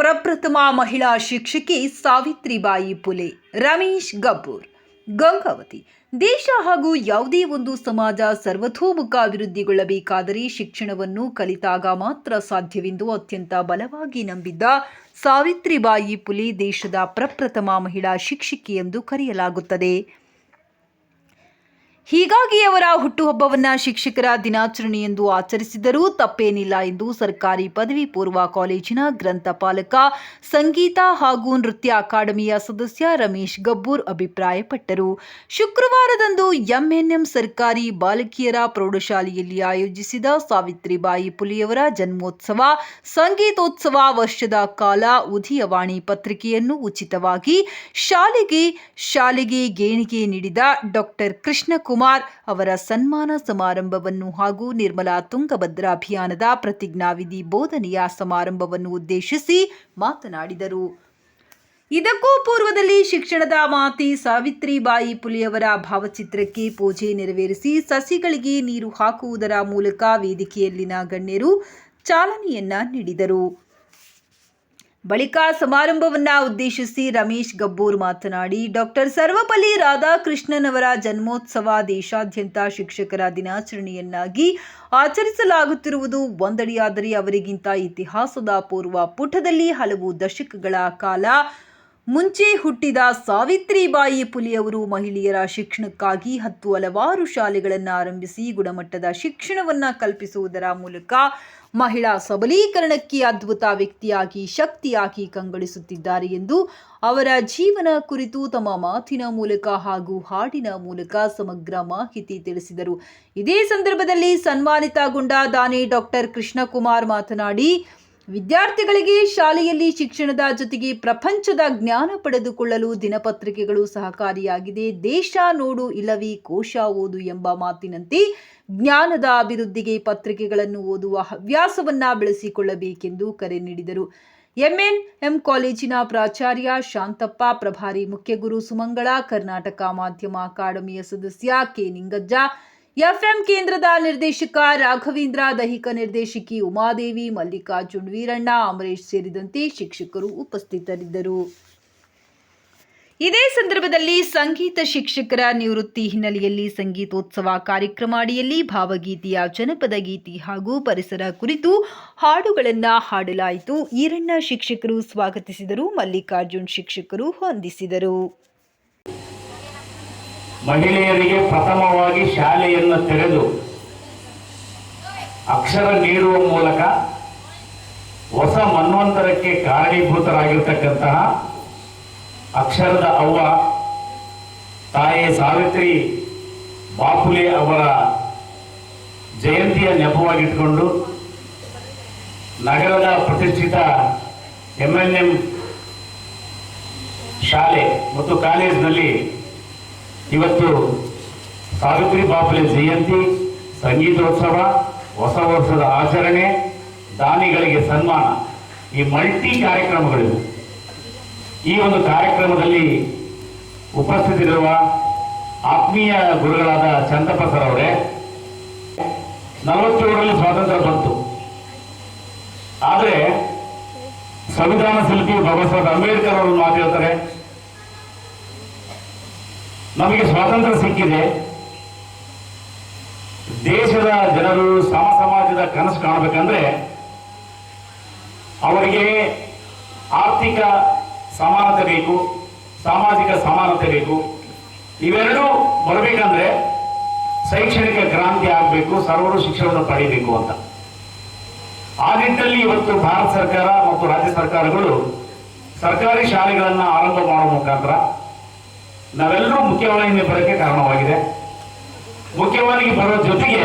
ಪ್ರಪ್ರಥಮ ಮಹಿಳಾ ಶಿಕ್ಷಕಿ ಸಾವಿತ್ರಿಬಾಯಿ ಫುಲೆ. ರಮೇಶ್ ಗಬ್ಬೂರ್, ಗಂಗಾವತಿ. ದೇಶ ಹಾಗೂ ಯಾವುದೇ ಒಂದು ಸಮಾಜ ಸರ್ವತೋಮುಖ ಅಭಿವೃದ್ಧಿಗೊಳ್ಳಬೇಕಾದರೆ ಶಿಕ್ಷಣವನ್ನು ಕಲಿತಾಗ ಮಾತ್ರ ಸಾಧ್ಯವೆಂದು ಅತ್ಯಂತ ಬಲವಾಗಿ ನಂಬಿದ್ದ ಸಾವಿತ್ರಿಬಾಯಿ ಫುಲೆ ದೇಶದ ಪ್ರಪ್ರಥಮ ಮಹಿಳಾ ಶಿಕ್ಷಕಿ ಎಂದು ಕರೆಯಲಾಗುತ್ತದೆ. ಹೀಗಾಗಿ ಅವರ ಹುಟ್ಟುಹಬ್ಬವನ್ನು ಶಿಕ್ಷಕರ ದಿನಾಚರಣೆ ಎಂದು ಆಚರಿಸಿದರೂ ತಪ್ಪೇನಿಲ್ಲ ಎಂದು ಸರ್ಕಾರಿ ಪದವಿ ಪೂರ್ವ ಕಾಲೇಜಿನ ಗ್ರಂಥಪಾಲಕ, ಸಂಗೀತ ಹಾಗೂ ನೃತ್ಯ ಅಕಾಡೆಮಿಯ ಸದಸ್ಯ ರಮೇಶ್ ಗಬ್ಬೂರ್ ಅಭಿಪ್ರಾಯಪಟ್ಟರು. ಶುಕ್ರವಾರದಂದು ಎಂಎನ್ಎಂ ಸರ್ಕಾರಿ ಬಾಲಕಿಯರ ಪ್ರೌಢಶಾಲೆಯಲ್ಲಿ ಆಯೋಜಿಸಿದ ಸಾವಿತ್ರಿಬಾಯಿ ಫುಲೆಯವರ ಜನ್ಮೋತ್ಸವ, ಸಂಗೀತೋತ್ಸವ ವರ್ಷದ ಕಾಲ ಉದಯವಾಣಿ ಪತ್ರಿಕೆಯನ್ನು ಉಚಿತವಾಗಿ ಶಾಲೆಗೆ ಗೇಣಿಗೆ ನೀಡಿದ ಡಾಕ್ಟರ್ ಕೃಷ್ಣಕುಮಾರ್ ಅವರ ಸನ್ಮಾನ ಸಮಾರಂಭವನ್ನು ಹಾಗೂ ನಿರ್ಮಲಾ ತುಂಗಭದ್ರಾ ಅಭಿಯಾನದ ಪ್ರತಿಜ್ಞಾವಿಧಿ ಬೋಧನೆಯ ಸಮಾರಂಭವನ್ನು ಉದ್ದೇಶಿಸಿ ಮಾತನಾಡಿದರು. ಇದಕ್ಕೂ ಪೂರ್ವದಲ್ಲಿ ಶಿಕ್ಷಣದ ಮಾತೆ ಸಾವಿತ್ರಿಬಾಯಿ ಫುಲೆಯವರ ಭಾವಚಿತ್ರಕ್ಕೆ ಪೂಜೆ ನೆರವೇರಿಸಿ ಸಸಿಗಳಿಗೆ ನೀರು ಹಾಕುವುದರ ಮೂಲಕ ವೇದಿಕೆಯಲ್ಲಿನ ಗಣ್ಯರು ಚಾಲನೆಯನ್ನ ನೀಡಿದರು. ಬಳಿಕ ಸಮಾರಂಭವನ್ನು ಉದ್ದೇಶಿಸಿ ರಮೇಶ್ ಗಬ್ಬೂರ್ ಮಾತನಾಡಿ, ಡಾಕ್ಟರ್ ಸರ್ವಪಲ್ಲಿ ರಾಧಾಕೃಷ್ಣನ್ ಅವರ ಜನ್ಮೋತ್ಸವ ದೇಶಾದ್ಯಂತ ಶಿಕ್ಷಕರ ದಿನಾಚರಣೆಯನ್ನಾಗಿ ಆಚರಿಸಲಾಗುತ್ತಿರುವುದು ಒಂದೆಡೆಯಾದರೆ ಅವರಿಗಿಂತ ಇತಿಹಾಸದ ಪೂರ್ವ ಪುಟದಲ್ಲಿ ಹಲವು ದಶಕಗಳ ಕಾಲ ಮುಂಚೆ ಹುಟ್ಟಿದ ಸಾವಿತ್ರಿಬಾಯಿ ಫುಲೆಯವರು ಮಹಿಳೆಯರ ಶಿಕ್ಷಣಕ್ಕಾಗಿ ಹಲವಾರು ಶಾಲೆಗಳನ್ನು ಆರಂಭಿಸಿ ಗುಣಮಟ್ಟದ ಶಿಕ್ಷಣವನ್ನು ಕಲ್ಪಿಸುವುದರ ಮೂಲಕ ಮಹಿಳಾ ಸಬಲೀಕರಣಕ್ಕೆ ಅದ್ಭುತ ವ್ಯಕ್ತಿಯಾಗಿ ಶಕ್ತಿಯಾಗಿ ಕಂಗೊಳಿಸುತ್ತಿದ್ದಾರೆ ಎಂದು ಅವರ ಜೀವನ ಕುರಿತು ತಮ್ಮ ಮಾತಿನ ಮೂಲಕ ಹಾಗೂ ಹಾಡಿನ ಮೂಲಕ ಸಮಗ್ರ ಮಾಹಿತಿ ತಿಳಿಸಿದರು. ಇದೇ ಸಂದರ್ಭದಲ್ಲಿ ಸನ್ಮಾನಿತಗೊಂಡ ದಾನಿ ಡಾಕ್ಟರ್ ಕೃಷ್ಣಕುಮಾರ್ ಮಾತನಾಡಿ, ವಿದ್ಯಾರ್ಥಿಗಳಿಗೆ ಶಾಲೆಯಲ್ಲಿ ಶಿಕ್ಷಣದ ಜೊತೆಗೆ ಪ್ರಪಂಚದ ಜ್ಞಾನ ಪಡೆದುಕೊಳ್ಳಲು ದಿನಪತ್ರಿಕೆಗಳು ಸಹಕಾರಿಯಾಗಿದೆ. ದೇಶ ನೋಡು ಇಲ್ಲವೇ ಕೋಶ ಓದು ಎಂಬ ಮಾತಿನಂತೆ ಜ್ಞಾನದ ಅಭಿವೃದ್ಧಿಗೆ ಪತ್ರಿಕೆಗಳನ್ನು ಓದುವ ಹವ್ಯಾಸವನ್ನ ಬೆಳೆಸಿಕೊಳ್ಳಬೇಕೆಂದು ಕರೆ ನೀಡಿದರು. ಎಂಎನ್ಎಂ ಕಾಲೇಜಿನ ಪ್ರಾಚಾರ್ಯ ಶಾಂತಪ್ಪ, ಪ್ರಭಾರಿ ಮುಖ್ಯಗುರು ಸುಮಂಗಳ, ಕರ್ನಾಟಕ ಮಾಧ್ಯಮ ಅಕಾಡೆಮಿಯ ಸದಸ್ಯ ಕೆ ನಿಂಗಜ್ಜ, ಎಫ್ಎಂ ಕೇಂದ್ರದ ನಿರ್ದೇಶಕ ರಾಘವೇಂದ್ರ, ದೈಹಿಕ ನಿರ್ದೇಶಕಿ ಉಮಾದೇವಿ, ಮಲ್ಲಿಕಾರ್ಜುನ್ ವೀರಣ್ಣ, ಅಮರೇಶ್ ಸೇರಿದಂತೆ ಶಿಕ್ಷಕರು ಉಪಸ್ಥಿತರಿದ್ದರು. ಇದೇ ಸಂದರ್ಭದಲ್ಲಿ ಸಂಗೀತ ಶಿಕ್ಷಕರ ನಿವೃತ್ತಿ ಹಿನ್ನೆಲೆಯಲ್ಲಿ ಸಂಗೀತೋತ್ಸವ ಕಾರ್ಯಕ್ರಮ ಅಡಿಯಲ್ಲಿ ಭಾವಗೀತೆಯ ಜನಪದ ಗೀತೆ ಹಾಗೂ ಪರಿಸರ ಕುರಿತು ಹಾಡುಗಳನ್ನು ಹಾಡಲಾಯಿತು. ಈರಣ್ಣ ಶಿಕ್ಷಕರು ಸ್ವಾಗತಿಸಿದರು, ಮಲ್ಲಿಕಾರ್ಜುನ್ ಶಿಕ್ಷಕರು ವಂದಿಸಿದರು. ಮಹಿಳೆಯರಿಗೆ ಪ್ರಥಮವಾಗಿ ಶಾಲೆಯನ್ನು ತೆರೆದು ಅಕ್ಷರ ನೀಡುವ ಮೂಲಕ ಹೊಸ ಮನ್ವಂತರಕ್ಕೆ ಕಾರಣೀಭೂತರಾಗಿರ್ತಕ್ಕಂತಹ ಅಕ್ಷರದ ಅವ್ವ ತಾಯಿ ಸಾವಿತ್ರಿ ಬಾಪುಲೆ ಅವರ ಜಯಂತಿಯ ನೆಪವಾಗಿಟ್ಟುಕೊಂಡು ನಗರದ ಪ್ರತಿಷ್ಠಿತ ಎಂಎನ್ಎಂ ಶಾಲೆ ಮತ್ತು ಕಾಲೇಜಿನಲ್ಲಿ ಇವತ್ತು ಸಾವಿತ್ರಿ ಬಾಪುಲೆ ಜಯಂತಿ, ಸಂಗೀತೋತ್ಸವ, ಹೊಸ ವರ್ಷದ ಆಚರಣೆ, ದಾನಿಗಳಿಗೆ ಸನ್ಮಾನ, ಈ ಮಲ್ಟಿ ಕಾರ್ಯಕ್ರಮಗಳಿವೆ. ಈ ಒಂದು ಕಾರ್ಯಕ್ರಮದಲ್ಲಿ ಉಪಸ್ಥಿತರಿರುವ ಆತ್ಮೀಯ ಗುರುಗಳಾದ ಚಂದಪ್ಪ ಸರ್ ಅವರೇ, 47ರಲ್ಲಿ ಸ್ವಾತಂತ್ರ್ಯ ಬಂತು. ಆದರೆ ಸಂವಿಧಾನ ಶಿಲ್ಪಿ ಬಾಬಾ ಸಾಹೇಬ್ ಅಂಬೇಡ್ಕರ್ ಅವರು ಮಾತು ಹೇಳ್ತಾರೆ, ನಮಗೆ ಸ್ವಾತಂತ್ರ್ಯ ಸಿಕ್ಕಿದೆ, ದೇಶದ ಜನರು ಸಮಾಜದ ಕನಸು ಕಾಣಬೇಕಂದ್ರೆ ಅವರಿಗೆ ಆರ್ಥಿಕ ಸಮಾನತೆ ಬೇಕು, ಸಾಮಾಜಿಕ ಸಮಾನತೆ ಬೇಕು. ಇವೆರಡೂ ಬರಬೇಕಂದ್ರೆ ಶೈಕ್ಷಣಿಕ ಕ್ರಾಂತಿ ಆಗಬೇಕು, ಸರ್ವರು ಶಿಕ್ಷಣವನ್ನು ಪಡೆಯಬೇಕು ಅಂತ. ಆ ನಿಟ್ಟಿನಲ್ಲಿ ಇವತ್ತು ಭಾರತ ಸರ್ಕಾರ ಮತ್ತು ರಾಜ್ಯ ಸರ್ಕಾರಗಳು ಸರ್ಕಾರಿ ಶಾಲೆಗಳನ್ನು ಆರಂಭ ಮಾಡುವ ಮುಖಾಂತರ ನಾವೆಲ್ಲರೂ ಮುಖ್ಯವಾಹಿನಿ ಬರೋಕ್ಕೆ ಕಾರಣವಾಗಿದೆ. ಮುಖ್ಯವಾಹಿನಿ ಬರೋ ಜೊತೆಗೆ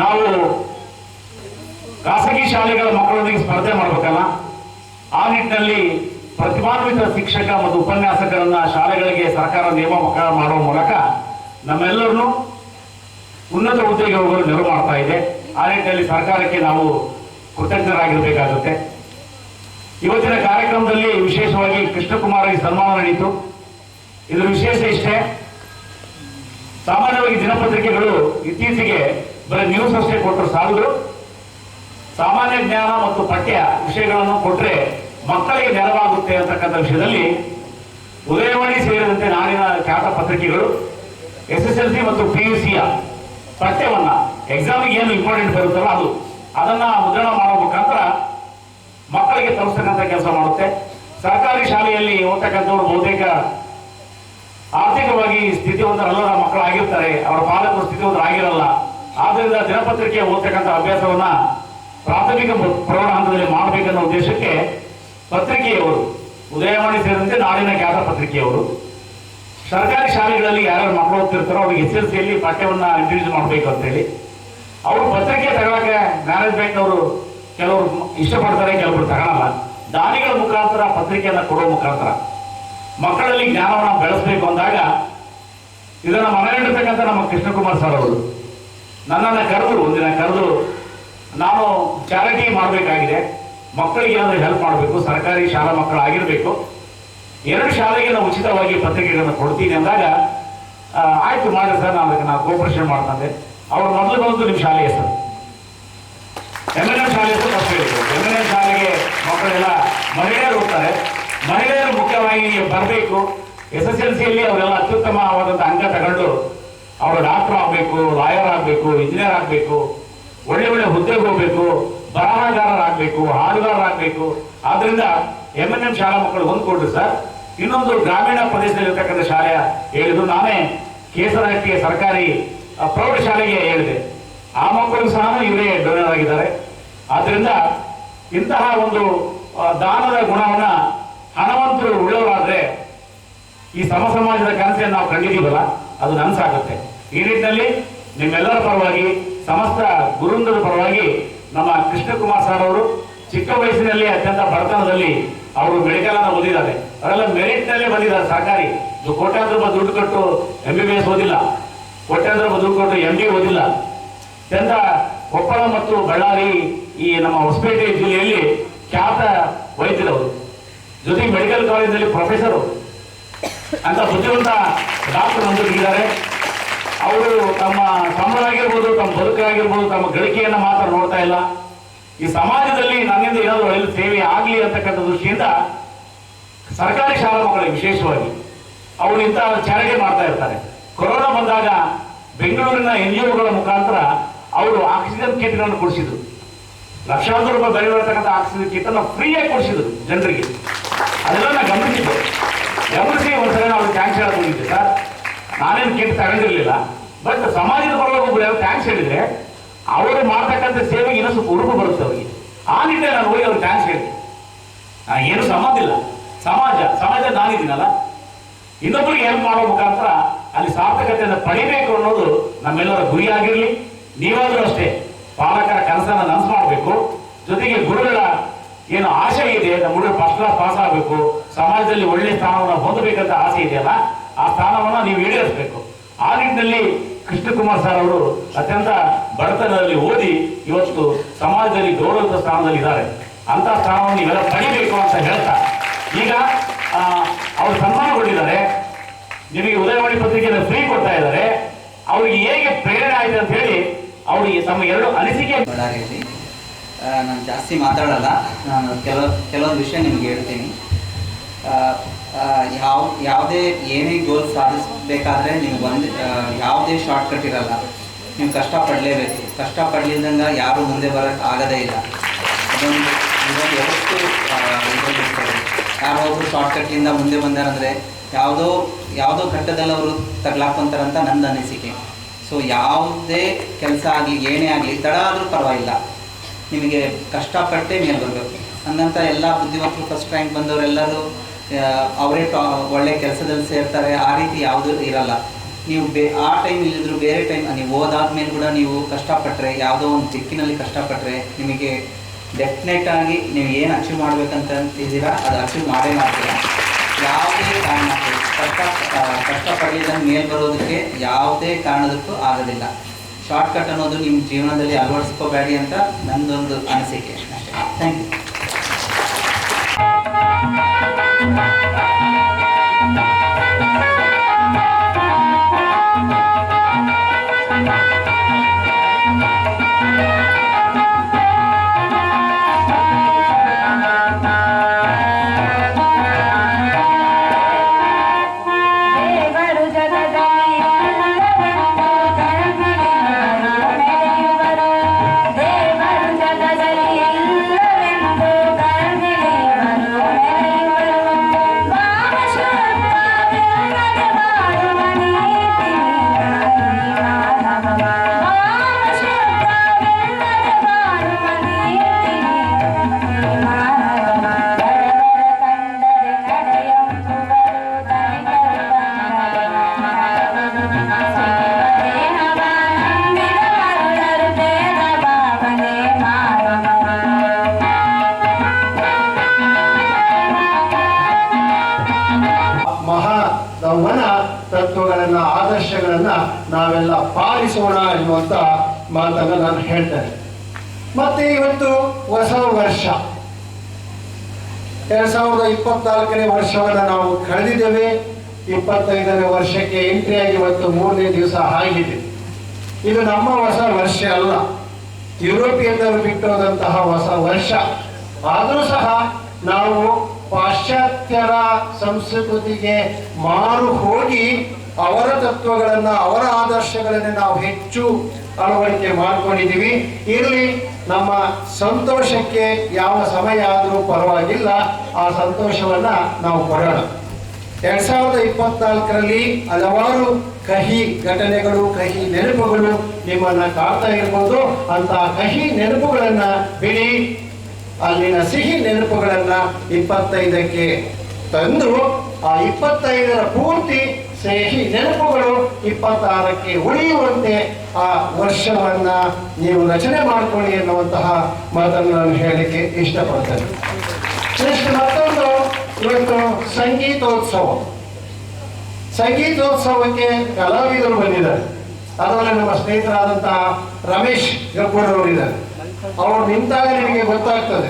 ನಾವು ಖಾಸಗಿ ಶಾಲೆಗಳ ಮಕ್ಕಳೊಂದಿಗೆ ಸ್ಪರ್ಧೆ ಮಾಡಬೇಕಲ್ಲ. ಆ ನಿಟ್ಟಿನಲ್ಲಿ ಪ್ರತಿಭಾನ್ವಿತ ಶಿಕ್ಷಕ ಮತ್ತು ಉಪನ್ಯಾಸಕರನ್ನ ಶಾಲೆಗಳಿಗೆ ಸರ್ಕಾರ ನೇಮಕ ಮಾಡುವ ಮೂಲಕ ನಮ್ಮೆಲ್ಲರನ್ನು ಉನ್ನತ ಹುದ್ದೆಗೆ ಹೋಗಲು ನೆರವು ಮಾಡ್ತಾ ಇದೆ. ಆ ನಿಟ್ಟಿನಲ್ಲಿ ಸರ್ಕಾರಕ್ಕೆ ನಾವು ಕೃತಜ್ಞರಾಗಿರಬೇಕಾಗುತ್ತೆ. ಇವತ್ತಿನ ಕಾರ್ಯಕ್ರಮದಲ್ಲಿ ವಿಶೇಷವಾಗಿ ಕೃಷ್ಣಕುಮಾರ್ಗೆ ಸನ್ಮಾನ ನಡೆಯಿತು. ಇದರ ವಿಶೇಷ ಇಷ್ಟೇ, ಸಾಮಾನ್ಯವಾಗಿ ದಿನಪತ್ರಿಕೆಗಳು ಇತ್ತೀಚೆಗೆ ಬರೀ ನ್ಯೂಸ್ ಅಷ್ಟೇ ಕೊಟ್ಟರು ಸಾಲದು, ಸಾಮಾನ್ಯ ಜ್ಞಾನ ಮತ್ತು ಪಠ್ಯ ವಿಷಯಗಳನ್ನು ಕೊಟ್ಟರೆ ಮಕ್ಕಳಿಗೆ ನೆರವಾಗುತ್ತೆ ಅಂತಕ್ಕಂಥ ವಿಷಯದಲ್ಲಿ ಉದಯವಾಣಿ ಸೇರಿದಂತೆ ನಾಡಿನ ಖ್ಯಾತ ಪತ್ರಿಕೆಗಳು SSLC ಮತ್ತು PUC ಪಠ್ಯವನ್ನ ಎಕ್ಸಾಮಿಗೆ ಏನು ಇಂಪಾರ್ಟೆಂಟ್ ಬರುತ್ತಲ್ಲ ಅದನ್ನ ಮುದ್ರಣ ಮಾಡೋ ಮುಖಾಂತರ ಮಕ್ಕಳಿಗೆ ತಲುಪಿಸ್ತಕ್ಕಂಥ ಕೆಲಸ ಮಾಡುತ್ತೆ. ಸರ್ಕಾರಿ ಶಾಲೆಯಲ್ಲಿ ಓದ್ತಕ್ಕಂಥವ್ರು ಬಹುತೇಕ ಆರ್ಥಿಕವಾಗಿ ಸ್ಥಿತಿವಂತರಲ್ಲದ ಮಕ್ಕಳಾಗಿರ್ತಾರೆ, ಅವರ ಪಾಲಕರು ಸ್ಥಿತಿವಂತರಾಗಿರಲ್ಲ. ಆದ್ರಿಂದ ದಿನಪತ್ರಿಕೆ ಓದ್ತಕ್ಕಂಥ ಅಭ್ಯಾಸವನ್ನ ಪ್ರಾಥಮಿಕ ಪ್ರೌಢ ಹಂತದಲ್ಲಿ ಮಾಡಬೇಕನ್ನೋ ಉದ್ದೇಶಕ್ಕೆ ಪತ್ರಿಕೆಯವರು ಉದಯವಾಣಿ ಸೇರಿದಂತೆ ನಾಡಿನ ಖ್ಯಾತ ಪತ್ರಿಕೆಯವರು ಸರ್ಕಾರಿ ಶಾಲೆಗಳಲ್ಲಿ ಯಾರ್ಯಾರು ಮಕ್ಕಳು ಓದ್ತಿರ್ತಾರೋ ಅವ್ರಿಗೆ SSLCಯಲ್ಲಿ ಪಠ್ಯವನ್ನ ಇಂಟ್ರೊಡ್ಯೂಸ್ ಮಾಡಬೇಕು ಅಂತೇಳಿ ಅವರು ಪತ್ರಿಕೆ ತಗೊಳಕ್ಕೆ ಮ್ಯಾನೇಜ್ಮೆಂಟ್ ಅವರು ಕೆಲವರು ಇಷ್ಟಪಡ್ತಾರೆ, ಕೆಲವರು ತಗೊಳಲ್ಲ. ದಾನಿಗಳ ಮುಖಾಂತರ ಪತ್ರಿಕೆಯನ್ನ ಕೊಡೋ ಮುಖಾಂತರ ಮಕ್ಕಳಲ್ಲಿ ಜ್ಞಾನವನ್ನ ಬೆಳೆಸಬೇಕು ಅಂದಾಗ ಇದನ್ನ ಮನಗಂಡಿರ್ತಕ್ಕಂಥ ನಮ್ಮ ಕೃಷ್ಣಕುಮಾರ್ ಸರ್ ಅವರು ನನ್ನನ್ನು ಒಂದಿನ ಕರೆದು ನಾನು ಚಾರಿಟಿ ಮಾಡಬೇಕಾಗಿದೆ, ಮಕ್ಕಳಿಗೆ ಏನಾದರೂ ಹೆಲ್ಪ್ ಮಾಡಬೇಕು, ಸರ್ಕಾರಿ ಶಾಲಾ ಮಕ್ಕಳಾಗಿರ್ಬೇಕು, 2 ಶಾಲೆಗೆ ನಾವು ಉಚಿತವಾಗಿ ಪತ್ರಿಕೆಗಳನ್ನು ಕೊಡ್ತೀನಿ ಅಂದಾಗ ಆಯ್ತು ಮಾಡಿ ಸರ್, ನಾನು ಕೋಪರೇಷನ್ ಮಾಡ್ತಂದೆ. ಅವ್ರು ಮೊದಲು ಬಂದು ನಿಮ್ಮ ಶಾಲೆ ಹೆಸರು MNM ಶಾಲೆ ಹೆಸರು ಫಸ್ಟ್ ಹೇಳಿದ್ರು. MNM ಶಾಲೆಗೆ ಮಕ್ಕಳೆಲ್ಲ ಮಹಿಳೆಯರು ಹೋಗ್ತಾರೆ, ಮಹಿಳೆಯರು ಮುಖ್ಯವಾಗಿ ಬರಬೇಕು. SSLCಯಲ್ಲಿ ಅವರೆಲ್ಲ ಅತ್ಯುತ್ತಮವಾದಂಥ ಅಂಕ ತಗೊಂಡು ಅವರು ಡಾಕ್ಟರ್ ಆಗಬೇಕು, ಲಾಯರ್ ಆಗಬೇಕು, ಇಂಜಿನಿಯರ್ ಆಗಬೇಕು, ಒಳ್ಳೆ ಒಳ್ಳೆ ಹುದ್ದೆಗೆ ಹೋಗ್ಬೇಕು, ಬರಹಗಾರರಾಗಬೇಕು, ಹಾಡುಗಾರರಾಗಬೇಕು. ಆದ್ರಿಂದ MNM ಶಾಲಾ ಮಕ್ಕಳು ಹೊಂದ್ಕೊಡ್ರಿ ಸರ್. ಇನ್ನೊಂದು ಗ್ರಾಮೀಣ ಪ್ರದೇಶದಲ್ಲಿರ್ತಕ್ಕಂಥ ಶಾಲೆ ಹೇಳಿದ್ರು. ನಾನೇ ಕೇಸರಹಟ್ಟಿಯ ಸರ್ಕಾರಿ ಪ್ರೌಢ ಶಾಲೆಗೆ ಹೇಳಿದೆ, ಆ ಮಕ್ಕಳು ಸಹ ಇವರೇ ಡೋನರ್ ಆಗಿದ್ದಾರೆ. ಆದ್ರಿಂದ ಇಂತಹ ಒಂದು ದಾನದ ಗುಣವನ್ನ ಹಣವಂತರು ಉಳ್ಳವರಾದ್ರೆ ಈ ಸಮಾಜದ ಕನಸನ್ನು ನಾವು ಕಂಡಿದ್ದೀವಲ್ಲ, ಅದು ನನಸಾಗುತ್ತೆ. ಈ ನಿಟ್ಟಿನಲ್ಲಿ ನಿಮ್ಮೆಲ್ಲರ ಪರವಾಗಿ, ಸಮಸ್ತ ಗುರುವೃಂದದ ಪರವಾಗಿ ನಮ್ಮ ಕೃಷ್ಣಕುಮಾರ್ ಸರ್ ಅವರು ಚಿಕ್ಕ ವಯಸ್ಸಿನಲ್ಲಿ ಅತ್ಯಂತ ಬಡತನದಲ್ಲಿ ಅವರು ಮೆಡಿಕಲ್ ಅನ್ನ ಓದಿದ್ದಾರೆ. ಅವರೆಲ್ಲ ಮೆರಿಟ್ ನಲ್ಲಿ ಬಂದಿದ್ದಾರೆ. ಸರ್ಕಾರಿ ಕೋಟ್ಯಾಂತರ ರೂಪಾಯಿ ದುಡ್ಡು ಕೊಟ್ಟು MBBS ಓದಿಲ್ಲ, ಕೋಟ್ಯಾಂತರ ರೂಪಾಯಿ ದುಡ್ಡು ಕೊಟ್ಟು MD ಓದಿಲ್ಲ. ಅತ್ಯಂತ ಕೊಪ್ಪಳ ಮತ್ತು ಬಳ್ಳಾರಿ ಈ ನಮ್ಮ ಹೊಸಪೇಟೆ ಜಿಲ್ಲೆಯಲ್ಲಿ ಖ್ಯಾತ ವೈದ್ಯರವರು, ಜೊತೆಗೆ ಮೆಡಿಕಲ್ ಕಾಲೇಜಿನಲ್ಲಿ ಪ್ರೊಫೆಸರ್ ಅಂತ ಬುದ್ಧಿವಂತ ಡಾಕ್ಟರ್ ಇದ್ದಾರೆ. ಅವರು ತಮ್ಮ ಸಂಬಳ ಆಗಿರ್ಬೋದು, ತಮ್ಮ ಬದುಕಾಗಿರ್ಬೋದು, ತಮ್ಮ ಗಳಿಕೆಯನ್ನ ಮಾತ್ರ ನೋಡ್ತಾ ಇಲ್ಲ. ಈ ಸಮಾಜದಲ್ಲಿ ನನ್ನಿಂದ ಏನಾದರೂ ಒಳ್ಳೆ ಸೇವೆ ಆಗಲಿ ಅಂತಕ್ಕಂಥ ದೃಷ್ಟಿಯಿಂದ ಸರ್ಕಾರಿ ಶಾಲಾ ಮಕ್ಕಳಿಗೆ ವಿಶೇಷವಾಗಿ ಅವರು ಇಂತಹ ಚಾರಿಟಿ ಮಾಡ್ತಾ ಇರ್ತಾರೆ. ಕೊರೋನಾ ಬಂದಾಗ ಬೆಂಗಳೂರಿನ NGOಗಳ ಮುಖಾಂತರ ಅವರು ಆಕ್ಸಿಜನ್ ಕಿಟ್ಗಳನ್ನು ಕೊಡಿಸಿದ್ರು. ಲಕ್ಷಾಂತರ ರೂಪಾಯಿ ಬೆಲೆ ಬರತಕ್ಕಂಥ ಆಕ್ಸಿಜನ್ ಕಿಟ್ ಅನ್ನು ಫ್ರೀಯಾಗಿ ಕೊಡಿಸಿದ್ರು ಜನರಿಗೆ. ಅದೆಲ್ಲ ನಾನು ಗಮನಿಸಿ ಒಂದ್ಸಲ ನಾವು ಥ್ಯಾಂಕ್ಸ್ ಹೇಳಕ್ ಹೋಗಿದ್ದೆ ಸರ್. ನಾನೇನು ಕಿಟ್ ತಗೊಂಡಿರ್ಲಿಲ್ಲ, ಬಟ್ ಸಮಾಜದ ಪರವಾಗಿ ಒಬ್ಬರು ಯಾರು ಥ್ಯಾಂಕ್ಸ್ ಹೇಳಿದ್ರೆ ಅವರು ಮಾಡ್ತಕ್ಕಂಥ ಸೇವೆಗೆ ಇನ್ನೂ ಸ್ವಲ್ಪ ಉರುಪು ಬರುತ್ತೆ ಅವರಿಗೆ. ಆ ನಿಟ್ಟಿನಲ್ಲಿ ನಾನು ಹೋಗಿ ಅವ್ರಿಗೆ ಥ್ಯಾಂಕ್ಸ್ ಹೇಳಿದೆ. ಏನು ಸಂಬಂಧ ಇಲ್ಲ, ಸಮಾಜ ನಾನಿದ್ದೀನಲ್ಲ, ಇನ್ನೊಬ್ಬರಿಗೆ ಹೆಲ್ಪ್ ಮಾಡೋ ಮುಖಾಂತರ ಅಲ್ಲಿ ಸಾರ್ಥಕತೆಯನ್ನು ಪಡಿಬೇಕು ಅನ್ನೋದು ನಮ್ಮೆಲ್ಲರ ಗುರಿಯಾಗಿರ್ಲಿ. ನೀವಾದ್ರೂ ಅಷ್ಟೇ ಪಾಲಕರ ಕನಸನ್ನ ನನಸು ಮಾಡಬೇಕು. ಜೊತೆಗೆ ಗುರುಗಳ ಏನು ಆಸೆ ಇದೆ, ನಮ್ಮ ಹುಡುಗರು ಫಸ್ಟ್ ಕ್ಲಾಸ್ ಪಾಸ್ ಆಗಬೇಕು, ಸಮಾಜದಲ್ಲಿ ಒಳ್ಳೆ ಸ್ಥಾನವನ್ನು ಹೊಂದಬೇಕಂತ ಆಸೆ ಇದೆಯಲ್ಲ, ಆ ಸ್ಥಾನವನ್ನು ನೀವು ಈಡೇರಿಸಬೇಕು. ಆ ನಿಟ್ಟಿನಲ್ಲಿ ಕೃಷ್ಣಕುಮಾರ್ ಸರ್ ಅವರು ಅತ್ಯಂತ ಬಡತನದಲ್ಲಿ ಓದಿ ಇವತ್ತು ಸಮಾಜದಲ್ಲಿ ಗೌರವದ ಸ್ಥಾನದಲ್ಲಿ ಇದ್ದಾರೆ. ಅಂತ ಸ್ಥಾನವನ್ನು ನೀವೆಲ್ಲ ಪಡಿಬೇಕು ಅಂತ ಹೇಳ್ತಾ ಈಗ ಅವರು ಸನ್ಮಾನಗೊಂಡಿದ್ದಾರೆ. ನಿಮಗೆ ಉದಯವಾಣಿ ಪತ್ರಿಕೆಯನ್ನು ಫ್ರೀ ಕೊಡ್ತಾ ಇದ್ದಾರೆ. ಅವ್ರಿಗೆ ಹೇಗೆ ಪ್ರೇರಣೆ ಆಯ್ತು ಅಂತ ಹೇಳಿ ಅವರಿಗೆ ತಮ್ಮ 2 ಅನಿಸಿಕೆ. ಬಳ್ಳಾರಿಯಲ್ಲಿ ನಾನು ಜಾಸ್ತಿ ಮಾತಾಡಲ್ಲ, ನಾನು ಕೆಲವೊಂದು ವಿಷಯ ನಿಮ್ಗೆ ಹೇಳ್ತೀನಿ. ಯಾವುದೇ ಏನೇ ಗೋಲ್ ಸಾಧಿಸಬೇಕಾದ್ರೆ ನಿಮ್ಗೆ ಯಾವುದೇ ಶಾರ್ಟ್ಕಟ್ ಇರಲ್ಲ. ನೀವು ಕಷ್ಟಪಡಲೇಬೇಕು. ಕಷ್ಟಪಡಲಿದ್ದಂಗೆ ಯಾರು ಮುಂದೆ ಬರೋಕ್ಕೆ ಆಗೋದೇ ಇಲ್ಲ. ಅದೊಂದು ಯಾವತ್ತು ಯಾರೊಬ್ಬರು ಶಾರ್ಟ್ಕಟ್ಲಿಂದ ಮುಂದೆ ಬಂದಾರಂದರೆ ಯಾವುದೋ ಘಟ್ಟದಲ್ಲಿ ಅವರು ತಗ್ಲಾಕೊಂತಾರಂತ ನನ್ನ ಅನಿಸಿಕೆ. ಸೊ ಯಾವುದೇ ಕೆಲಸ ಆಗಲಿ ಏನೇ ಆಗಲಿ ತಡ ಆದರೂ ಪರವಾಗಿಲ್ಲ, ನಿಮಗೆ ಕಷ್ಟಪಟ್ಟೇ ಮೇಲೆ ಬರಬೇಕು. ಹಂಗಂತ ಎಲ್ಲ ಬುದ್ಧಿವಂತರು ಫಸ್ಟ್ ರ್ಯಾಂಕ್ ಬಂದವರೆಲ್ಲರೂ ಅವರೇ ಒಳ್ಳೆ ಕೆಲಸದಲ್ಲಿ ಸೇರ್ತಾರೆ, ಆ ರೀತಿ ಯಾವುದೂ ಇರಲ್ಲ. ನೀವು ಆ ಟೈಮ್ ಇಲ್ಲಿದ್ರು ಬೇರೆ ಟೈಮ್ ನೀವು ಓದಾದ್ಮೇಲೆ ಕೂಡ ನೀವು ಕಷ್ಟಪಟ್ಟರೆ, ಯಾವುದೋ ಒಂದು ದಿಕ್ಕಿನಲ್ಲಿ ಕಷ್ಟಪಟ್ಟರೆ ನಿಮಗೆ ಡೆಫಿನೆಟ್ ಆಗಿ ನೀವು ಏನು ಅಚೀವ್ ಮಾಡ್ಬೇಕಂತ ಇದ್ದೀರಾ ಅದು ಅಚೀವ್ ಮಾಡೇ ಮಾಡ್ತೀರಾ. ಯಾವುದೇ ಕಾರಣಕ್ಕೂ ಕಷ್ಟಪಡಲಿದ್ದಂಗೆ ಮೇಲೆ ಬರೋದಕ್ಕೆ ಯಾವುದೇ ಕಾರಣದಕ್ಕೂ ಆಗೋದಿಲ್ಲ. ಶಾರ್ಟ್ಕಟ್ ಅನ್ನೋದು ನಿಮ್ಮ ಜೀವನದಲ್ಲಿ ಅಳವಡಿಸ್ಕೋಬೇಡಿ ಅಂತ ನನ್ನದೊಂದು ಅನಿಸಿಕೆ ಅಷ್ಟೇ. Thank you. ಸಂವಹನ ತತ್ವಗಳನ್ನು ಆದರ್ಶಗಳನ್ನು ನಾವೆಲ್ಲ ಪಾಲಿಸೋಣ ಎನ್ನುವಂಥ ಮಾತನ್ನು ನಾನು ಹೇಳ್ತೇನೆ. ಮತ್ತೆ ಇವತ್ತು ಹೊಸ ವರ್ಷ 2024ನೇ ವರ್ಷವನ್ನು ನಾವು ಕಳೆದಿದ್ದೇವೆ. 25ನೇ ವರ್ಷಕ್ಕೆ ಎಂಟ್ರಿಯಾಗಿ ಇವತ್ತು 3ನೇ ದಿವಸ ಆಗಿದೆ. ಇದು ನಮ್ಮ ಹೊಸ ವರ್ಷ ಅಲ್ಲ, ಯುರೋಪಿಯನ್ನರು ಬಿಟ್ಟೋದಂತಹ ಹೊಸ ವರ್ಷ. ಆದರೂ ಸಹ ನಾವು ಪಾಶ್ಚಾತ್ಯರ ಸಂಸ್ಕೃತಿಗೆ ಮಾರು ಹೋಗಿ ಅವರ ತತ್ವಗಳನ್ನು ಅವರ ಆದರ್ಶಗಳನ್ನು ನಾವು ಹೆಚ್ಚು ಅಳವಡಿಕೆ ಮಾಡ್ಕೊಂಡಿದ್ದೀವಿ. ಇರಲಿ, ನಮ್ಮ ಸಂತೋಷಕ್ಕೆ ಯಾವ ಸಮಯ ಆದರೂ ಪರವಾಗಿಲ್ಲ, ಆ ಸಂತೋಷವನ್ನ ನಾವು ಪಡೋಣ. 2024ರಲ್ಲಿ ಹಲವಾರು ಕಹಿ ಘಟನೆಗಳು, ಕಹಿ ನೆನಪುಗಳು ನಿಮ್ಮನ್ನ ಕಾಡ್ತಾ ಇರ್ಬೋದು. ಅಂತ ಕಹಿ ನೆನಪುಗಳನ್ನ ಬಿಡಿ, ಅಲ್ಲಿನ ಸಿಹಿ ನೆನಪುಗಳನ್ನ 25ಕ್ಕೆ ತಂದು ಆ 25ರ ಪೂರ್ತಿ ಸಿಹಿ ನೆನಪುಗಳು 26ಕ್ಕೆ ಉಳಿಯುವಂತೆ ಆ ವರ್ಷವನ್ನ ನೀವು ರಚನೆ ಮಾಡ್ಕೊಳ್ಳಿ ಎನ್ನುವಂತಹ ಮಾತನ್ನು ನಾನು ಹೇಳಲಿಕ್ಕೆ ಇಷ್ಟಪಡ್ತೇನೆ. ನೆಕ್ಸ್ಟ್ ಮತ್ತೊಂದು, ಇವತ್ತು ಸಂಗೀತೋತ್ಸವಕ್ಕೆ ಕಲಾವಿದರು ಬಂದಿದ್ದಾರೆ. ಅದರಲ್ಲಿ ನಮ್ಮ ಸ್ನೇಹಿತರಾದಂತಹ ರಮೇಶ್ ಗಬ್ಬೂರ್ ಅವರಿದ್ದಾರೆ. ಅವ್ರು ನಿಂತಾಗ ನಿಮಗೆ ಗೊತ್ತಾಗ್ತದೆ.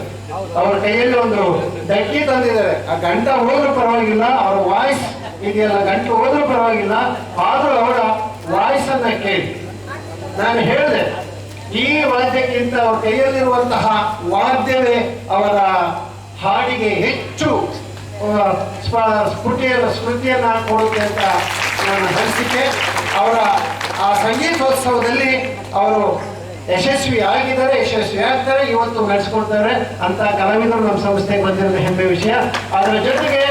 ಅವ್ರ ಕೈಯಲ್ಲಿ ಒಂದು ಡಕ್ಕಿ ತಂದಿದ್ದಾರೆ. ಆ ಗಂಟ ಹೋದ್ರೂ ಪರವಾಗಿಲ್ಲ, ಅವರ ವಾಯ್ಸ್ ಇದೆಯಲ್ಲ, ಗಂಟು ಹೋದ್ರೂ ಪರವಾಗಿಲ್ಲ, ಆದ್ರೂ ಅವರ ವಾಯ್ಸ್ ಅನ್ನ ಕೇಳಿ. ನಾನು ಹೇಳಿದೆ, ಈ ವಾದ್ಯಕ್ಕಿಂತ ಅವ್ರ ಕೈಯಲ್ಲಿರುವಂತಹ ವಾದ್ಯವೇ ಅವರ ಹಾಡಿಗೆ ಹೆಚ್ಚು ಸ್ಮೃತಿಯನ್ನ ಕೊಡುತ್ತೆ ಅಂತ ನನ್ನ ಅನಿಸಿಕೆ. ಅವರ ಆ ಸಂಗೀತೋತ್ಸವದಲ್ಲಿ ಅವರು ಯಶಸ್ವಿ ಆಗಿದ್ದಾರೆ, ಯಶಸ್ವಿ ಆಗ್ತಾರೆ, ಇವತ್ತು ನಡೆಸ್ಕೊಡ್ತಾರೆ ಅಂತ ಕಲಾವಿದರು ನಮ್ಮ ಸಂಸ್ಥೆಗೆ ಬಂದಿರೋದು ಹೆಮ್ಮೆ ವಿಷಯ. ಅದರ ಜೊತೆಗೆ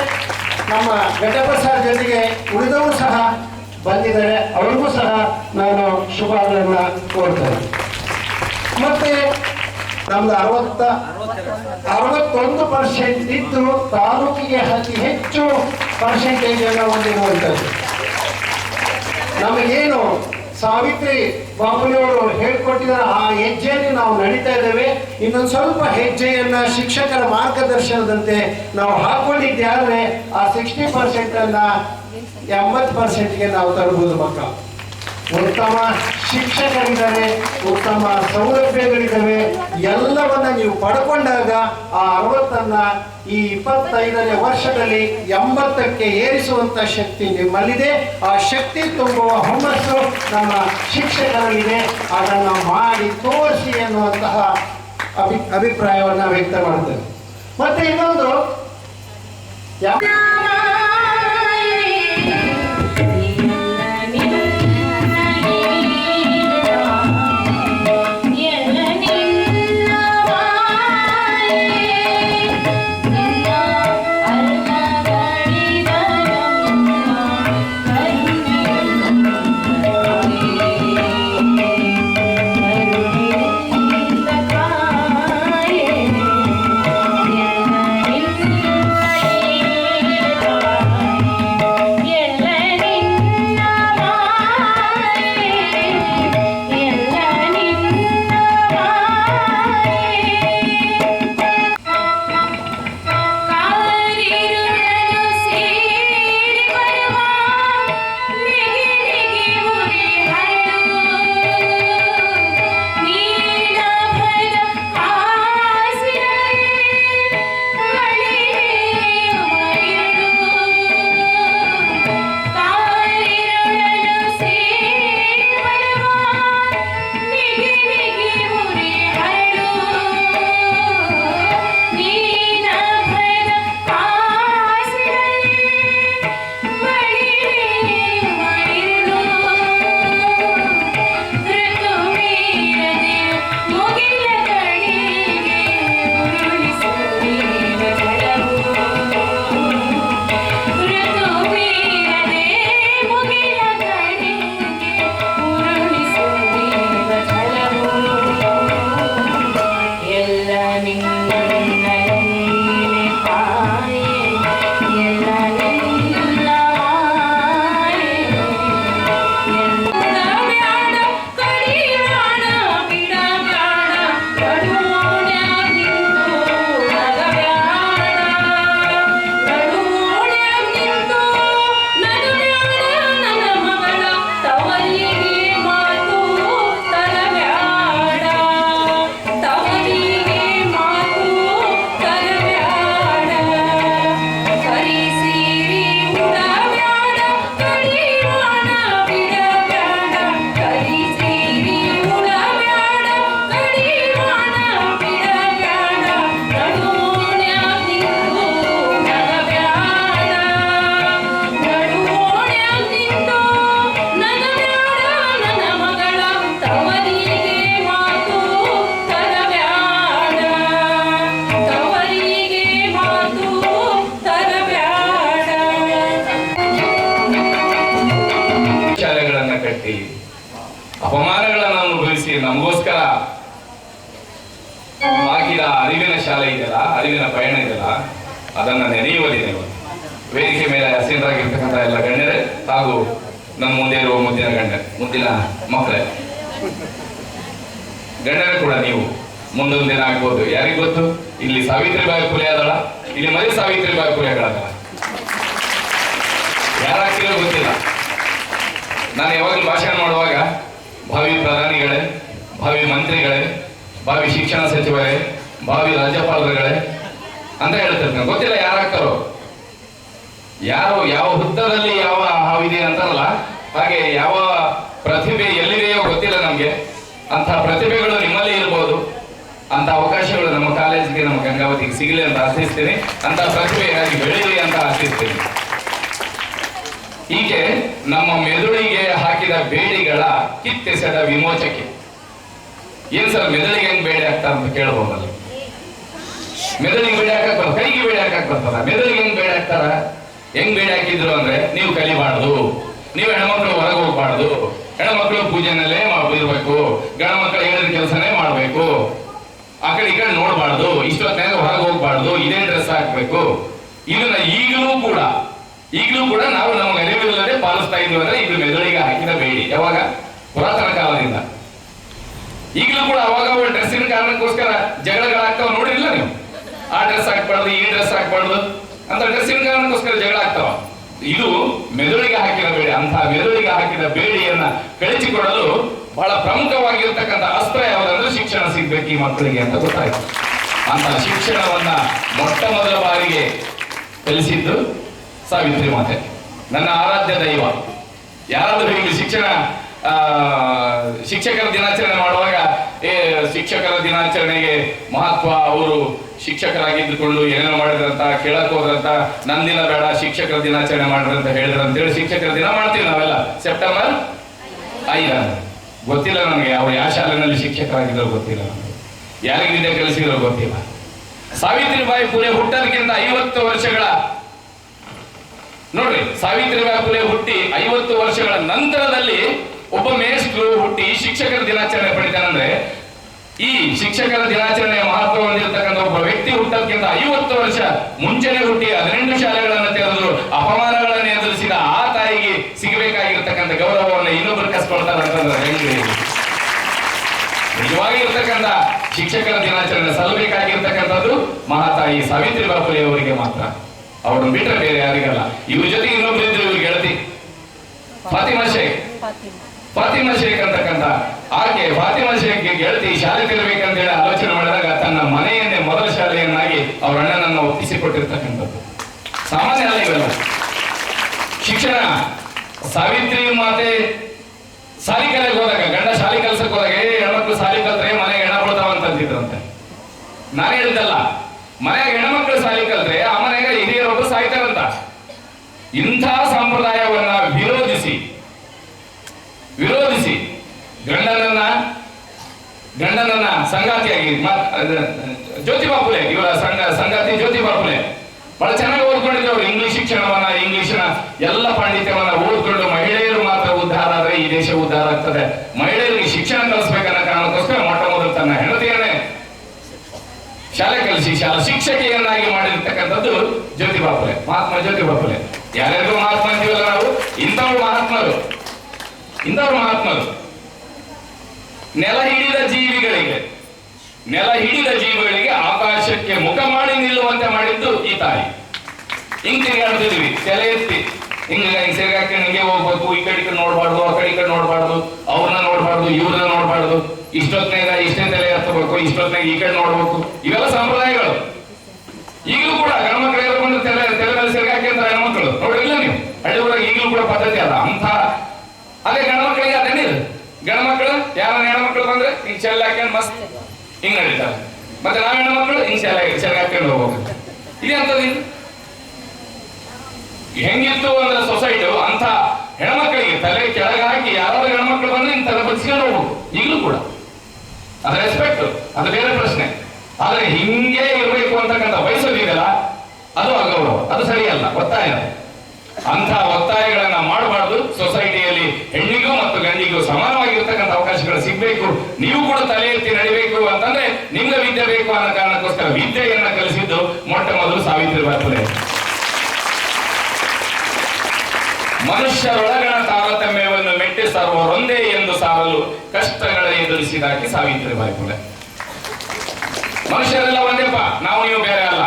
ನಮ್ಮ ಘಟಪ್ರಸಾದ್ ಜೊತೆಗೆ ಉಳಿದವರು ಸಹ ಬಂದಿದ್ದಾರೆ. ಅವ್ರಿಗೂ ಸಹ ನಾನು ಶುಭಾಶಯಗಳನ್ನ ಕೋರ್ತೇನೆ. ಮತ್ತೆ ನಮ್ದು 61% ಇದ್ದು ತಾಲೂಕಿಗೆ ಅತಿ ಹೆಚ್ಚು ಪರ್ಸೆಂಟೇಜ್ ಅನ್ನು ಹೊಂದಿರುವಂಥದ್ದು. ನಮಗೇನು ಸಾವಿತ್ರಿ ಬಾಬುಲಿಯವರು ಹೇಳ್ಕೊಟ್ಟಿದ್ದಾರೆ, ಆ ಹೆಜ್ಜೆಯಲ್ಲಿ ನಾವು ನಡೀತಾ ಇದ್ದೇವೆ. ಇನ್ನೊಂದು ಸ್ವಲ್ಪ ಹೆಜ್ಜೆಯನ್ನ ಶಿಕ್ಷಕರ ಮಾರ್ಗದರ್ಶನದಂತೆ ನಾವು ಹಾಕೊಂಡಿದ್ದೆ ಆದರೆ ಆ 60% ಅನ್ನ 80%ಗೆ ನಾವು ತರಬಹುದು. ಮಕ್ಕಳು ಉತ್ತಮ ಶಿಕ್ಷಕರಿದ್ದಾರೆ, ಉತ್ತಮ ಸೌಲಭ್ಯಗಳಿದ್ದಾವೆ. ಎಲ್ಲವನ್ನ ನೀವು ಪಡ್ಕೊಂಡಾಗ ಆ 60ಅನ್ನ ಈ 25ನೇ ವರ್ಷದಲ್ಲಿ 80ಕ್ಕೆ ಏರಿಸುವಂತ ಶಕ್ತಿ ನಿಮ್ಮಲ್ಲಿದೆ. ಆ ಶಕ್ತಿ ತುಂಬುವ ಹುಮ್ಮಸ್ಸು ನಮ್ಮ ಶಿಕ್ಷಕರಲ್ಲಿದೆ. ಅದನ್ನು ಮಾಡಿ ತೋರಿಸಿ ಎನ್ನುವಂತಹ ಅಭಿಪ್ರಾಯವನ್ನ ವ್ಯಕ್ತ ಮಾಡ್ತೇವೆ. ಮತ್ತೆ ಇನ್ನೊಂದು, ಅಪಮಾನಗಳನ್ನು ಅನುಭವಿಸಿ ನಮಗೋಸ್ಕರ ಹಾಕಿದ ಅರಿವಿನ ಶಾಲೆ ಇದೆಯಲ್ಲ, ಅರಿವಿನ ಪಯಣ ಇದೆಯಲ್ಲ, ಅದನ್ನ ನೆನೆಯುವ ದಿನ ಇವತ್ತು. ವೇದಿಕೆ ಮೇಲೆ ಹಸೀನರಾಗಿರ್ತಕ್ಕಂಥ ಎಲ್ಲ ಗಣ್ಯರೇ ಹಾಗೂ ನನ್ನ ಮುಂದೆ ಇರುವ ಮುದ್ದಿನ ಮಕ್ಕಳೇ, ಗಣ್ಯರೇ ಕೂಡ ನೀವು ಮುಂದೊಂದು ದಿನ ಆಗ್ಬೋದು, ಯಾರಿಗ್ ಗೊತ್ತು. ಇಲ್ಲಿ ಸಾವಿತ್ರಿಬಾಯಿ ಫುಲೆ ಅದಳ, ಇಲ್ಲಿ ಮರಿ ಸಾವಿತ್ರಿಬಾಯಿ ಫುಲೆಗಳದಳ, ಯಾರಾಗ್ತಿರೋ ಗೊತ್ತಿಲ್ಲ. ನಾನು ಯಾವಾಗಲೂ ಭಾಷಣ ಮಾಡುವಾಗ ಭಾವಿ ಪ್ರಧಾನಿಗಳೇ, ಭಾವಿ ಮಂತ್ರಿಗಳೇ, ಭಾವಿ ಶಿಕ್ಷಣ ಸಚಿವರೇ, ಭಾವಿ ರಾಜ್ಯಪಾಲರುಗಳೇ ಅಂತ ಹೇಳ್ತಿರ್ತೀನಿ. ಗೊತ್ತಿಲ್ಲ ಯಾರಾಗ್ತಾರೋ, ಯಾರು ಯಾವ ಹುದ್ದದಲ್ಲಿ ಯಾವ ಹಾವಿದೆ ಅಂತಾರಲ್ಲ, ಹಾಗೆ ಯಾವ ಪ್ರತಿಭೆ ಎಲ್ಲಿದೆಯೋ ಗೊತ್ತಿಲ್ಲ ನಮ್ಗೆ. ಅಂತ ಪ್ರತಿಭೆಗಳು ನಿಮ್ಮಲ್ಲಿ ಇರ್ಬೋದು. ಅಂತ ಅವಕಾಶಗಳು ನಮ್ಮ ಕಾಲೇಜಿಗೆ, ನಮ್ಮ ಗಂಗಾವತಿಗೆ ಸಿಗಲಿ ಅಂತ ಆಶಿಸ್ತೀನಿ. ಅಂತ ಪ್ರತಿಭೆಯಾಗಿ ಬೆಳೀಲಿ ಅಂತ ಆಶಿಸ್ತೀನಿ. ಹೀಗೆ ನಮ್ಮ ಮೆದುಳಿಗೆ ಹಾಕಿದ ಬೇಡಿಗಳ ಕಿತ್ತೆಸೆದ ವಿಮೋಚಕ್ಕೆ. ಏನ್ ಸರ್ ಮೆದುಳಿಗೆ ಹೆಂಗ್ ಬೇಡಿ ಆಗ್ತಾ ಅಂತ ಕೇಳ್ಬೋದಲ್ಲ. ಮೆದುಳಿಗೆ ಬೇಡಿ ಹಾಕಕ್ ಬರ್ತದ, ಕೈಗೆ ಬೇಡಿ ಹಾಕಕ್ ಬರ್ತದ, ಮೆದುಳಿಗೆ ಹೆಂಗ್ ಬೇಡಿ ಹಾಕ್ತಾರ? ಹೆಂಗ್ ಬೇಡಿ ಹಾಕಿದ್ರು ಅಂದ್ರೆ, ನೀವು ಕಲಿಬಾರ್ದು, ನೀವು ಹೆಣ್ಮಕ್ಳು ಹೊರಗೆ ಹೋಗ್ಬಾರ್ದು, ಹೆಣ್ಮಕ್ಳು ಪೂಜೆನಲ್ಲೇ ಇರ್ಬೇಕು, ಗಂಡ ಮಕ್ಕಳು ಹೇಳಿದ ಕೆಲಸನೇ ಮಾಡ್ಬೇಕು, ಆ ಕಡೆ ಈ ಕಡೆ ನೋಡ್ಬಾರ್ದು, ಇಷ್ಟೊತ್ತಾಗ ಹೊರಗೆ ಹೋಗ್ಬಾರ್ದು, ಇದೇ ಡ್ರೆಸ್ ಹಾಕ್ಬೇಕು. ಇದನ್ನ ಈಗಲೂ ಕೂಡ ನಾವು ನಮಗೆ ಅರಿವಿಲ್ಲದೆ ಪಾಲಿಸ್ತಾ ಇದ್ವಿ ಅಂದ್ರೆ ಇದು ಮೆದುಳಿಗೆ ಹಾಕಿದ ಬೇಡಿ. ಯಾವಾಗ? ಪುರಾತನ ಕಾಲದಿಂದ. ಈಗಲೂ ಕೂಡ ಅವಾಗ ಡ್ರೆಸ್ಸಿನ ಕಾರಣಕ್ಕೋಸ್ಕರ ಜಗಳಗಳಾಗ್ತಾವ ನೋಡಿಲ್ಲ ನೀವು. ಆ ಡ್ರೆಸ್ ಹಾಕ್ಬಾರ್ದು, ಈ ಡ್ರೆಸ್ ಹಾಕ್ಬಾರ್ದು ಅಂತ ಡ್ರೆಸ್ಸಿನ ಕಾರಣಕ್ಕೋಸ್ಕರ ಜಗಳ ಆಗ್ತಾವ. ಇದು ಮೆದುಳಿಗೆ ಹಾಕಿದ ಬೇಡಿ. ಅಂತ ಮೆದುಳಿಗೆ ಹಾಕಿದ ಬೇಡಿಯನ್ನ ಕಳಿಸಿಕೊಡಲು ಬಹಳ ಪ್ರಮುಖವಾಗಿರ್ತಕ್ಕಂಥ ಅಸ್ತ್ರ ಯಾವುದಂದ್ರೆ ಶಿಕ್ಷಣ ಸಿಗ್ಬೇಕು ಈ ಮಕ್ಕಳಿಗೆ ಅಂತ ಗೊತ್ತಾಯ್ತು. ಅಂತ ಶಿಕ್ಷಣವನ್ನ ಮೊಟ್ಟ ಮೊದಲ ಬಾರಿಗೆ ಕಲಿಸಿದ್ದು ಸಾವಿತ್ರಿ ಮಾತೆ, ನನ್ನ ಆರಾಧ್ಯ ದೈವ. ಯಾರಾದ್ರೂ ಹೀಗೆ ಶಿಕ್ಷಕರ ದಿನಾಚರಣೆ ಮಾಡುವಾಗ ಶಿಕ್ಷಕರ ದಿನಾಚರಣೆಗೆ ಮಹತ್ವ, ಅವರು ಶಿಕ್ಷಕರಾಗಿದ್ದುಕೊಂಡು ಏನೇನೋ ಮಾಡಿದ್ರಂತ ಕೇಳಕ್ ಹೋದ್ರಂತ, ನಂದಿನ ಬೇಡ ಶಿಕ್ಷಕರ ದಿನಾಚರಣೆ ಮಾಡ್ರಂತ ಹೇಳಿದ್ರಂತೇಳಿ ಶಿಕ್ಷಕರ ದಿನ ಮಾಡ್ತೀವಿ ನಾವೆಲ್ಲ ಸೆಪ್ಟೆಂಬರ್ 5. ಗೊತ್ತಿಲ್ಲ ನನಗೆ ಯಾವ ಶಾಲೆಯಲ್ಲಿ ಶಿಕ್ಷಕರಾಗಿದ್ರು ಗೊತ್ತಿಲ್ಲ, ನನಗೆ ಯಾರಿಗೆ ವಿದ್ಯೆ ಕಲಿಸಿದ್ರು ಗೊತ್ತಿಲ್ಲ. ಸಾವಿತ್ರಿಬಾಯಿ ಫುಲೆ ಹುಟ್ಟೋದಕ್ಕಿಂತ 50 ವರ್ಷಗಳ ನೋಡ್ರಿ, ಸಾವಿತ್ರಿಬಾಯಿ ಫುಲೆ ಹುಟ್ಟಿ 50 ವರ್ಷಗಳ ನಂತರದಲ್ಲಿ ಒಬ್ಬ ಮೇಷ್ಟ್ರು ಹುಟ್ಟಿ ಶಿಕ್ಷಕರ ದಿನಾಚರಣೆ ಪಡಿತಾನಂದ್ರೆ, ಈ ಶಿಕ್ಷಕರ ದಿನಾಚರಣೆಯ ಮಹತ್ವ ಹೊಂದಿರತಕ್ಕಂಥ ಒಬ್ಬ ವ್ಯಕ್ತಿ ಹುಟ್ಟೋದಕ್ಕಿಂತ 50 ವರ್ಷ ಮುಂಚೆನೆ ಹುಟ್ಟಿ 18 ಶಾಲೆಗಳನ್ನು ತೆರೆದು ಅಪಮಾನಗಳನ್ನು ಎದುರಿಸಿದ ಆ ತಾಯಿಗೆ ಸಿಗಬೇಕಾಗಿರ್ತಕ್ಕಂಥ ಗೌರವವನ್ನು ಇನ್ನೊಬ್ಬರು ಕಸ್ಕೊಳ್ತಾರೆ ಅಂತಂದ್ರೆ ಹೆಂಗೆ? ನಿಜವಾಗಿರ್ತಕ್ಕಂಥ ಶಿಕ್ಷಕರ ದಿನಾಚರಣೆ ಸಲ್ಲಬೇಕಾಗಿರ್ತಕ್ಕಂಥದ್ದು ಮಹಾತಾಯಿ ಸಾವಿತ್ರಿಬಾಯಿ ಫುಲೆ ಅವರಿಗೆ ಮಾತ್ರ. ಅವ್ರನ್ನ ಬಿಟ್ರೆ ಬೇರೆ ಯಾರಿಗಲ್ಲ. ಇವ್ರ ಜೊತೆಗೆ ಇನ್ನೊಬ್ರು ಇದ್ರು, ಇವ್ರಿಗೆ ಗೆಳತಿ ಫಾತಿಮಾ ಶೇಖ್ ಅಂತಕ್ಕಂಥ ಆಕೆ. ಫಾತಿಮಾ ಶೇಖ್ಗೆ ಗೆಳತಿ ಶಾಲೆ ತೆರಬೇಕಂತೇಳಿ ಆಲೋಚನೆ ಮಾಡಿದಾಗ ತನ್ನ ಮನೆಯನ್ನೇ ಮೊದಲ ಶಾಲೆಯನ್ನಾಗಿ ಅವ್ರ ಅಣ್ಣನನ್ನ ಒಪ್ಪಿಸಿಕೊಟ್ಟಿರ್ತಕ್ಕಂಥದ್ದು ಸಾಮಾನ್ಯ ಅಲ್ಲ ಇವೆಲ್ಲ. ಶಿಕ್ಷಣ ಸಾವಿತ್ರಿ ಮಾತೆ ಸಾಲಿ ಕಲಿಗೆ ಹೋದಾಗ, ಗಂಡ ಶಾಲೆ ಕಲ್ಸಕ್ಕೆ ಹೋದಾಗ ಹೆಣ್ಮಕ್ಳು ಸಾಲಿ ಕಲ್ತ್ರೆ ಮನೆಗೆ ಹೆಣ ಕೊಡ್ತಾವ ಅಂತಂತಿದ್ರಂತೆ. ನಾನು ಹೇಳಿದ್ದಲ್ಲ, ಮನೆಯಾಗ ಹೆಣ್ಮಕ್ಳು ಸಾಲಿ ಕಲ್ತ್ರೆ ಆ ಮನೆಯಾಗ ಹಿರಿಯರೊಬ್ಬರು ಸಾಯ್ತಾರಂತ. ಇಂಥ ಸಂಪ್ರದಾಯವನ್ನ ವಿರೋಧಿಸಿ ಗಂಡನನ್ನ ಸಂಗಾತಿಯಾಗಿ ಜ್ಯೋತಿಬಾ ಫುಲೆ, ಇವರ ಸಂಗಾತಿ ಜ್ಯೋತಿಬಾ ಫುಲೆ ಬಹಳ ಚೆನ್ನಾಗಿ ಓದ್ಕೊಂಡಿದ್ರು ಅವರು. ಇಂಗ್ಲಿಷ್ ಶಿಕ್ಷಣವನ್ನ, ಇಂಗ್ಲಿಷಿನ ಎಲ್ಲ ಪಾಂಡಿತ್ಯವನ್ನ ಓದ್ಕೊಂಡು ಮಹಿಳೆಯರು ಮಾತ್ರ ಉದ್ಧಾರ ಆದ್ರೆ ಈ ದೇಶ ಉದ್ಧಾರ ಆಗ್ತದೆ. ಮಹಿಳೆಯರಿಗೆ ಶಿಕ್ಷಣ ಕಲಿಸ್ಬೇಕನ್ನ ಕಾರಣಕ್ಕೋಸ್ಕರ ಮೊಟ್ಟ ಮೊದಲು ತನ್ನ ಹೆಂಡತಿಯನ್ನೇ ಶಾಲೆ ಕಲಿಸಿ ಶಾಲಾ ಶಿಕ್ಷಕಿಯನ್ನಾಗಿ ಮಾಡಿರ್ತಕ್ಕಂಥದ್ದು ಜ್ಯೋತಿಬಾ ಫುಲೆ, ಮಹಾತ್ಮ ಜ್ಯೋತಿಬಾ ಫುಲೆ. ಯಾರ್ಯಾರಿಗೂ ಮಹಾತ್ಮ ಅಂತೀವಲ್ಲ ನಾವು, ಇಂಥವ್ರು ಮಹಾತ್ಮರು. ನೆಲ ಹಿಡಿದ ಜೀವಿಗಳಿಗೆ ಆಕಾಶಕ್ಕೆ ಮುಖ ಮಾಡಿ ನಿಲ್ಲುವಂತೆ ಮಾಡಿದ್ದು ಈ ತಾಯಿ. ಹಿಂಗ್ ತಿರುಗಾಡ್ತಿದ್ವಿ, ತಲೆ ಎತ್ತಿ ಹಿಂಗ ಸೆರಗಾಕೊಂಡು ಹಿಂಗೆ ಹೋಗ್ಬೇಕು, ಈ ಕಡೆ ನೋಡ್ಬಾರ್ದು, ಆ ಕಡೆ ನೋಡ್ಬಾರ್ದು, ಅವ್ರನ್ನ ನೋಡ್ಬಾರ್ದು, ಇವ್ರನ್ನ ನೋಡ್ಬಾರ್ದು, ಇಷ್ಟೊತ್ನಾಗ ಇಷ್ಟೇ ತಲೆ ಎತ್ತಬೇಕು, ಇಷ್ಟೊತ್ನಾಗ ಈ ಕಡೆ ನೋಡ್ಬೇಕು, ಇವೆಲ್ಲ ಸಂಪ್ರದಾಯಗಳು. ಈಗಲೂ ಕೂಡ ಗಣಮಕ್ಳು ಹೇಳ್ಕೊಂಡು ತಲೆ ಮೇಲೆ ಸೆರಗಾಕಿ ಅಂತ ಹೆಣ್ಮಕ್ಳು ನೋಡ್ರಿಲ್ಲ ನೀವು, ಹಳ್ಳಿ ಊರಾಗ ಈಗಲೂ ಕೂಡ ಪದ್ಧತಿ ಅದ ಅಂತ. ಅದೇ ಗಣಮಕ್ಳಿಗೆ ಅದೇನಿದೆ, ಗಣಮಕ್ಳು ಯಾರ ಹೆಣ್ಮಕ್ಳು ಬಂದ್ರೆ ಹಿಂಗ್ ಚೆಲ್ಲ ಹಾಕೊಂಡು ಮಸ್ತ್ ಹಿಂಗ್ ನಡೀತಾರೆ, ಮತ್ತೆ ನಾವ್ ಹೆಣ್ಮಕ್ಳು ಹಿಂಗ್ ಸೆರಗ ಹಾಕೊಂಡು ಹೋಗ್ಬೇಕು. ಇದಂತದ್ದು ಹೆಂಗಿತ್ತು ಅಂದ್ರೆ ಸೊಸೈಟಿ, ಅಂತ ಹೆಣ್ಮಕ್ಳಿಗೆ ತಲೆ ಕೆಳಗೆ ಹಾಕಿ ಯಾರಾದ್ರೂ ಹೆಣ್ಮಕ್ಳು ಬಂದ್ರೆ ಹಿಂಗ್ ತಲೆ ಬಚ್ಕೊಂಡು ಹೋಗ್ಬೇಕು. ಈಗಲೂ ಕೂಡ ಅದ್ರ ರೆಸ್ಪೆಕ್ಟ್, ಅದು ಬೇರೆ ಪ್ರಶ್ನೆ. ಆದ್ರೆ ಹಿಂಗೆ ಇರ್ಬೇಕು ಅಂತಕ್ಕಂಥ ವಯಸ್ಸೋದಿದೆಯಲ್ಲ, ಅದು ಅಗೌರವ, ಅದು ಸರಿಯಲ್ಲ, ಒತ್ತಾಯ. ಅಂತ ಒತ್ತಾಯಗಳನ್ನ ಮಾಡಬಾರ್ದು. ಸೊಸೈಟಿಯಲ್ಲಿ ಹೆಣ್ಣಿಗೂ ಮತ್ತು ಗಂಡಿಗೂ ಸಮಾನವಾಗಿರ್ತಕ್ಕಂಥ ಅವಕಾಶಗಳು ಸಿಗ್ಬೇಕು. ನೀವು ಕೂಡ ತಲೆ ಎತ್ತಿ ನಡಿಬೇಕು ಅಂತಂದ್ರೆ ನಿಮ್ಗೆ ವಿದ್ಯೆ ಬೇಕು ಅನ್ನೋ ಕಾರಣಕ್ಕೋಸ್ಕರ ವಿದ್ಯೆಯನ್ನ ಕಲಿಸಿದ್ದು ಮೊಟ್ಟ ಮೊದಲು ಸಾವಿತ್ರಿಬಾಯಿ ಫುಲೆ. ಮನುಷ್ಯರೊಳಗಣ ತಾರತಮ್ಯವನ್ನು ಮೆಟ್ಟಿ ಸರ್ವರೊಂದೇ ಎಂದು ಸಾರಲು ಕಷ್ಟಗಳ ಎದುರಿಸಿದಾಕಿ ಸಾವಿತ್ರಿಬಾಯಿ ಫುಲೆ. ಮನುಷ್ಯರೆಲ್ಲ ಒಂದೇಪ್ಪ, ನಾವು ನೀವು ಬೇರೆ ಅಲ್ಲ.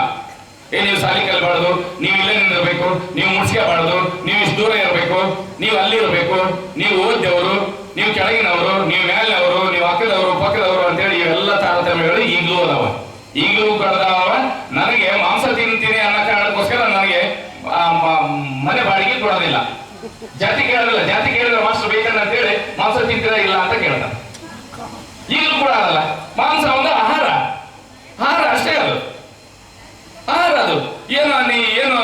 ನೀವು ಸಾಲಿ ಕಲಿಬಾರ್ದು, ನೀವು ಇಲ್ಲೇ ನಿಂದಿರ್ಬೇಕು, ನೀವು ಮುಡ್ಸ್ಕೋಬಾರ್ದು, ನೀವು ಇಷ್ಟು ದೂರ ಇರಬೇಕು, ನೀವು ಅಲ್ಲಿರ್ಬೇಕು, ನೀವು ಓದ್ದವರು, ನೀವು ಕೆಳಗಿನವರು, ನೀವು ಮೇಲಿನವರು, ನೀವು ಅಕ್ಕದವರು ಪಕ್ಕದವರು ಅಂತೇಳಿ ಇವೆಲ್ಲ ತಾರತಮ್ಯಗಳು ಈಗಲೂ ಅದಾವ, ಈಗಲೂ ಕಳೆದಾವ. ನನಗೆ ಮಾಂಸ ತಿಂತೀನಿ ಅನ್ನೋ ಕಾರಣಕ್ಕೋಸ್ಕರ ನನಗೆ ಮನೆ ಬಾಡಿಗೆ ಕೊಡೋದಿಲ್ಲ. ಜಾತಿ ಕೇಳೋದಿಲ್ಲ, ಜಾತಿ ಕೇಳಿದ್ರೆ ಮಾಸ್ಟರ್ ಬೇಕಂತ ಅಂತೇಳಿ ಮಾಂಸ ತಿಂತೀರಾ ಇಲ್ಲ ಅಂತ ಕೇಳ್ತಾನೆ. ಈಗಲೂ ಕೂಡ ಅದಲ್ಲ. ಮಾಂಸ ಒಂದು ಆಹಾರ, ಆಹಾರ ಅಷ್ಟೇ. ಅದು ಏನು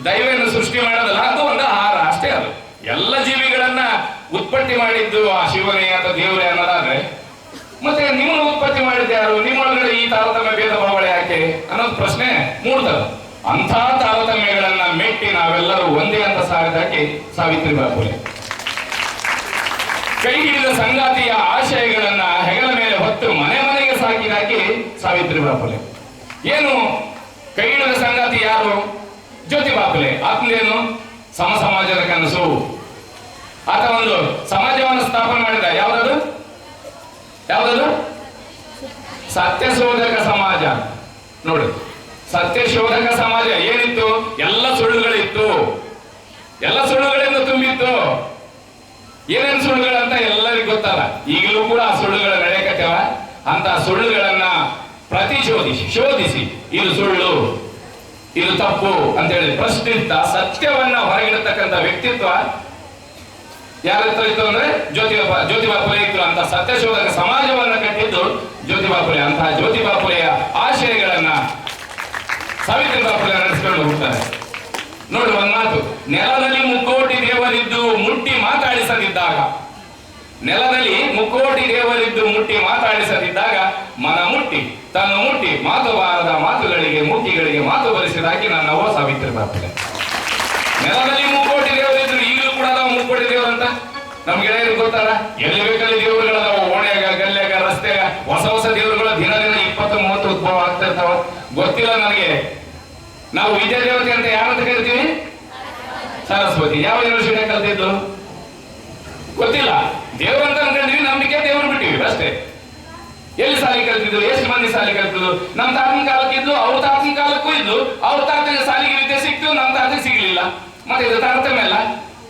ದೈವವನ್ನು ಸೃಷ್ಟಿ ಮಾಡೋದಲ್ಲ, ಅದು ಒಂದು ಆಹಾರ ಅಷ್ಟೇ. ಅದು ಎಲ್ಲ ಜೀವಿಗಳನ್ನ ಉತ್ಪತ್ತಿ ಮಾಡಿದ್ದು ಆ ಶಿವನೇ ಅಥವಾ ದೇವರೇ ಅನ್ನೋದಾದ್ರೆ ಮತ್ತೆ ನಿಮ್ಮನ್ನು ಉತ್ಪತ್ತಿ ಮಾಡಿದ್ದು ಯಾರು? ನಿಮ್ಮೊಳಗಡೆ ಈ ತಾರತಮ್ಯ ಭೇದ ಭಾವನೆ ಯಾಕೆ ಅನ್ನೋದು ಪ್ರಶ್ನೆ ಮೂಡ್ತದೆ. ಅಂಥ ತಾರತಮ್ಯಗಳನ್ನ ಮೆಟ್ಟಿ ನಾವೆಲ್ಲರೂ ಒಂದೇ ಅಂತ ಸಾರಿದಾಕಿ ಸಾವಿತ್ರಿಬಾಯಿ ಫುಲೆ. ಕೈ ಹಿಡಿದ ಸಂಗಾತಿಯ ಆಶಯಗಳನ್ನ ಹೆಗಲ ಮೇಲೆ ಹೊತ್ತು ಮನೆ ಮನೆಗೆ ಸಾಕಿದಾಕಿ ಸಾವಿತ್ರಿಬಾಯಿ ಫುಲೆ. ಏನು ಕೈ ಹಿಡಿದ ಸಂಗಾತಿ ಯಾರು? ಜ್ಯೋತಿಬಾ ಫುಲೆ. ಆತಂದೇನು? ಸಮ ಸಮಾಜದ ಕನಸು. ಆತ ಒಂದು ಸಮಾಜವನ್ನು ಸ್ಥಾಪನೆ ಮಾಡಿದ. ಯಾವ್ದದು? ಸತ್ಯಶೋಧಕ ಸಮಾಜ. ನೋಡಿ, ಸತ್ಯಶೋಧಕ ಸಮಾಜ ಏನಿತ್ತು? ಎಲ್ಲ ಸುಳ್ಳುಗಳಿತ್ತು, ಎಲ್ಲ ಸುಳ್ಳುಗಳಿಂದ ತುಂಬಿತ್ತು. ಏನೇನು ಸುಳ್ಳುಗಳಂತ ಎಲ್ಲರಿಗೂ ಗೊತ್ತಲ್ಲ. ಈಗಲೂ ಕೂಡ ಆ ಸುಳ್ಳುಗಳ ನಡೆಯಕತ್ತೇವ. ಅಂತ ಸುಳ್ಳುಗಳನ್ನ ಶೋಧಿಸಿ ಇದು ಸುಳ್ಳು, ಇದು ತಪ್ಪು ಅಂತ ಹೇಳಿ ಪ್ರಶ್ನಿಸ್ತಾ ಸತ್ಯವನ್ನ ಹೊರಗಿಡತಕ್ಕಂಥ ವ್ಯಕ್ತಿತ್ವ ಯಾರ ಹತ್ರ ಇತ್ತು ಅಂದ್ರೆ ಜ್ಯೋತಿಬಾ ಫುಲೆ ಇತ್ತು. ಅಂತ ಸತ್ಯಶೋಧಕ ಸಮಾಜವನ್ನ ಕಟ್ಟಿದ್ದು ಜ್ಯೋತಿಬಾ ಫುಲೆ. ಅಂತಹ ಜ್ಯೋತಿಬಾ ಫುಲೆಯ ಆಶಯಗಳನ್ನ ಸಾವಿತ್ರಿಬಾಯಿ ಫುಲೆ ನಡೆಸಿಕೊಂಡು ಹೋಗ್ತಾರೆ. ನೋಡಿ, ಒಂದ್ ಮಾತು, ನೆಲದಲ್ಲಿ ಮುಕ್ಕೋಟಿ ದೇವರಿದ್ದು ಮುಟ್ಟಿ ಮಾತಾಡಿಸದಿದ್ದಾಗ, ನೆಲದಲ್ಲಿ ಮುಕ್ಕೋಟಿ ದೇವರಿದ್ದು ಮುಟ್ಟಿ ಮಾತಾಡಿಸದಿದ್ದಾಗ ಮನ ಮುಟ್ಟಿ ತನ್ನ ಮುಟ್ಟಿ ಮಾತು ಬಾರದ ಮಾತುಗಳಿಗೆ ಮುಟ್ಟಿಗಳಿಗೆ ಮಾತು ಬರೆಸಿದಾಕಿ ನನ್ನವ್ವ ಸಾವಿತ್ರಿಬಾಯಿ ಫುಲೆ. ನೆಲದಲ್ಲಿ ಮುಕ್ಕೋಟಿ ದೇವರಿದ್ರು, ಈಗಲೂ ಕೂಡ ಅದಾವ ಮುಕ್ಕೋಟಿ ದೇವರಂತ. ನಮ್ಗೆ ಗೆಳೆಯರಿಗೆ ಗೊತ್ತಾರ, ಎಲ್ಲಿ ಬೇಕಲ್ಲಿ ದೇವರುಗಳದಾವ. ಓಣ್ಯಾಗ, ಗಲ್ಯಾಗ, ರಸ್ತೆಗ ಹೊಸ ದೇವರುಗಳು ದಿನ 20-30 ಉದ್ಭವ ಆಗ್ತಾ ಇರ್ತಾವ. ಗೊತ್ತಿಲ್ಲ ನನಗೆ. ನಾವು ವಿದ್ಯಾದೇವತೆ ಅಂತ ಯಾರಂತ ಕರಿತೀವಿ? ಸರಸ್ವತಿ. ಯಾವ ಯೂನಿವರ್ಸಿಟಿ ಕಲ್ತಿದ್ದು ಗೊತ್ತಿಲ್ಲ. ದೇವರು ಅಂತ ಅನ್ಕೊಂಡಿವಿ, ನಂಬಿಕೆ ದೇವರು ಬಿಟ್ಟಿವಿ ಅಷ್ಟೇ. ಎಲ್ಲಿ ಸಾಲಿ ಕಲ್ತಿದ್ರು? ಎಷ್ಟು ಮಂದಿ ಸಾಲಿ ಕಲ್ತಿದ್ರು? ನಮ್ಮ ತಾತನ ಕಾಲಕ್ಕೆ ಇದ್ದು, ಅವ್ರ ತಾತನ ಕಾಲಕ್ಕೂ ಇದ್ದು. ಅವ್ರ ತಾತನಿಗೆ ಸಾಲಿಗೆ ವಿದ್ಯೆ ಸಿಕ್ತು, ನಮ್ಮ ತಾತನಿಗೆ ಸಿಗ್ಲಿಲ್ಲ. ಮತ್ತೆ ಇದು ತಾರತಮ್ಯ ಅಲ್ಲ.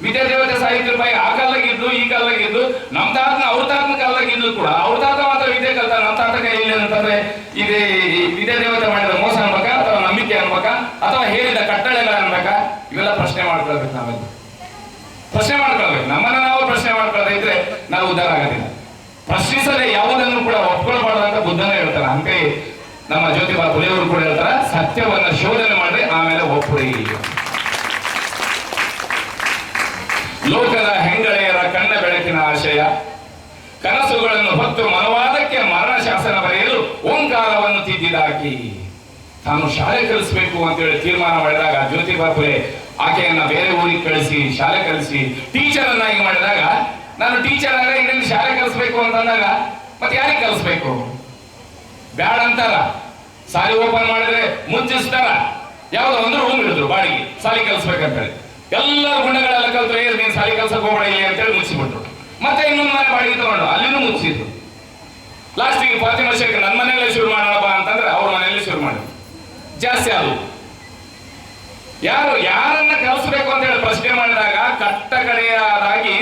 ವಿದ್ಯಾದೇವತೆ ಸಾವಿತ್ರಿಬಾಯಿ ಆ ಕಾಲದಾಗಿದ್ದು, ಈ ಕಾಲದಾಗಿದ್ದು. ನಮ್ಮ ತಾತನ ಅವ್ರ ತಾತನ ಕಾಲದಾಗಿದ್ದು ಕೂಡ ಅವ್ರ ತಾತ ಮಾತ್ರ ವಿದ್ಯೆ ಕಲ್ತ, ನಮ್ಮ ತಾತ ಕೈಯಲ್ಲಿ ಅಂತಂದ್ರೆ ಇದು ವಿದ್ಯಾದೇವತೆ ಮಾಡಿದ ಮೋಸ ಅನ್ಬೇಕಾ ಅಥವಾ ನಂಬಿಕೆ ಅನ್ಬೇಕಾ ಅಥವಾ ಹೇರಿದ ಕಟ್ಟಳೆಗಳ ಅನ್ಬೇಕಾ? ಇವೆಲ್ಲ ಪ್ರಶ್ನೆ ಮಾಡ್ಕೊಳ್ಬೇಕು. ನಾವೆಲ್ಲ ಪ್ರಶ್ನೆ ಮಾಡ್ಕೊಳ್ಬೇಕು. ನಮ್ಮನ್ನ ನಾವು ಪ್ರಶ್ನೆ ಮಾಡ್ಕೊಳ್ತಾ ಇದ್ರೆ ನಾವು ಉದ್ಧಾರ ಆಗೋದಿಲ್ಲ. ಪ್ರಶ್ನಿಸದೆ ಯಾವುದನ್ನು ಕೂಡ ಒಪ್ಕೊಳ್ಬಾರ್ದು ಅಂತ ಬುದ್ಧನೇ ಹೇಳ್ತಾರೆ. ಹಂಗೆ ನಮ್ಮ ಜ್ಯೋತಿಬಾ ಫುಲೆಯವರು ಕೂಡ ಹೇಳ್ತಾರೆ, ಸತ್ಯವನ್ನ ಶೋಧನೆ ಮಾಡಿ ಆಮೇಲೆ ಒಪ್ಪುರಿ. ಲೋಕದ ಹೆಂಗಳೆಯರ ಕಣ್ಣ ಬೆಳಕಿನ ಆಶಯ ಕನಸುಗಳನ್ನು ಹೊತ್ತು ಮನವಾದಕ್ಕೆ ಮರಣ ಶಾಸನ ಬರೆಯಲು ಓಂಕಾರವನ್ನು ತಿದ್ದಿದಾಕಿ ತಾನು ಶಾಲೆ ಕಲಿಸಬೇಕು ಅಂತೇಳಿ ತೀರ್ಮಾನ ಮಾಡಿದಾಗ ಜ್ಯೋತಿಬಾ ಫುಲೆ ಆಕೆಯನ್ನ ಬೇರೆ ಊರಿಗೆ ಕಳಿಸಿ ಶಾಲೆ ಕಲಿಸಿ ಟೀಚರ್ ಅನ್ನಾಗಿ ಮಾಡಿದಾಗ, ನಾನು ಟೀಚರ್ ಆಗ ಇನ್ನೊಂದು ಶಾಲೆ ಕಲಿಸ್ಬೇಕು ಅಂತಂದಾಗ ಮತ್ತೆ ಯಾರಿಗೆ ಕಲಿಸ್ಬೇಕು? ಬ್ಯಾಡ ಅಂತಾರ. ಸಾಲಿ ಓಪನ್ ಮಾಡಿದ್ರೆ ಮುಚ್ಚಿಸ್ತಾರ. ಯಾವ್ದೋ ಒಂದು ರೂಮ್ ಹಿಡಿದ್ರು ಬಾಡಿಗೆ ಸಾಲಿ ಕಲಿಸ್ಬೇಕಂತೇಳಿ. ಎಲ್ಲ ಗುಣಗಳೆಲ್ಲ ಕಲ್ತು ನೀನ್ ಸಾಲಿ ಕಲ್ಸಕ್ ಹೋಗ್ಬೇಡ ಇಲ್ಲಿ ಅಂತೇಳಿ ಮುಚ್ಚಿಬಿಟ್ರು. ಮತ್ತೆ ಇನ್ನೊಂದು ಮನೆ ಬಾಡಿಗೆ ತಗೊಂಡು ಅಲ್ಲಿನೂ ಮುಚ್ಚಿದ್ರು. ಲಾಸ್ಟಿಗೆ 10 ವರ್ಷಕ್ಕೆ ನನ್ನ ಮನೆಯಲ್ಲೇ ಶುರು ಮಾಡೋಣ ಅಂತಂದ್ರೆ ಅವ್ರ ಮನೆಯಲ್ಲೇ ಶುರು ಮಾಡಿದ್ರು. ಜಾಸ್ತಿ ಆದವು. ಯಾರನ್ನ ಕಲಿಸ್ಬೇಕು ಅಂತ ಹೇಳಿ ಪ್ರಶ್ನೆ ಮಾಡಿದಾಗ ಕಟ್ಟ ಕಡೆಯಾಗಿ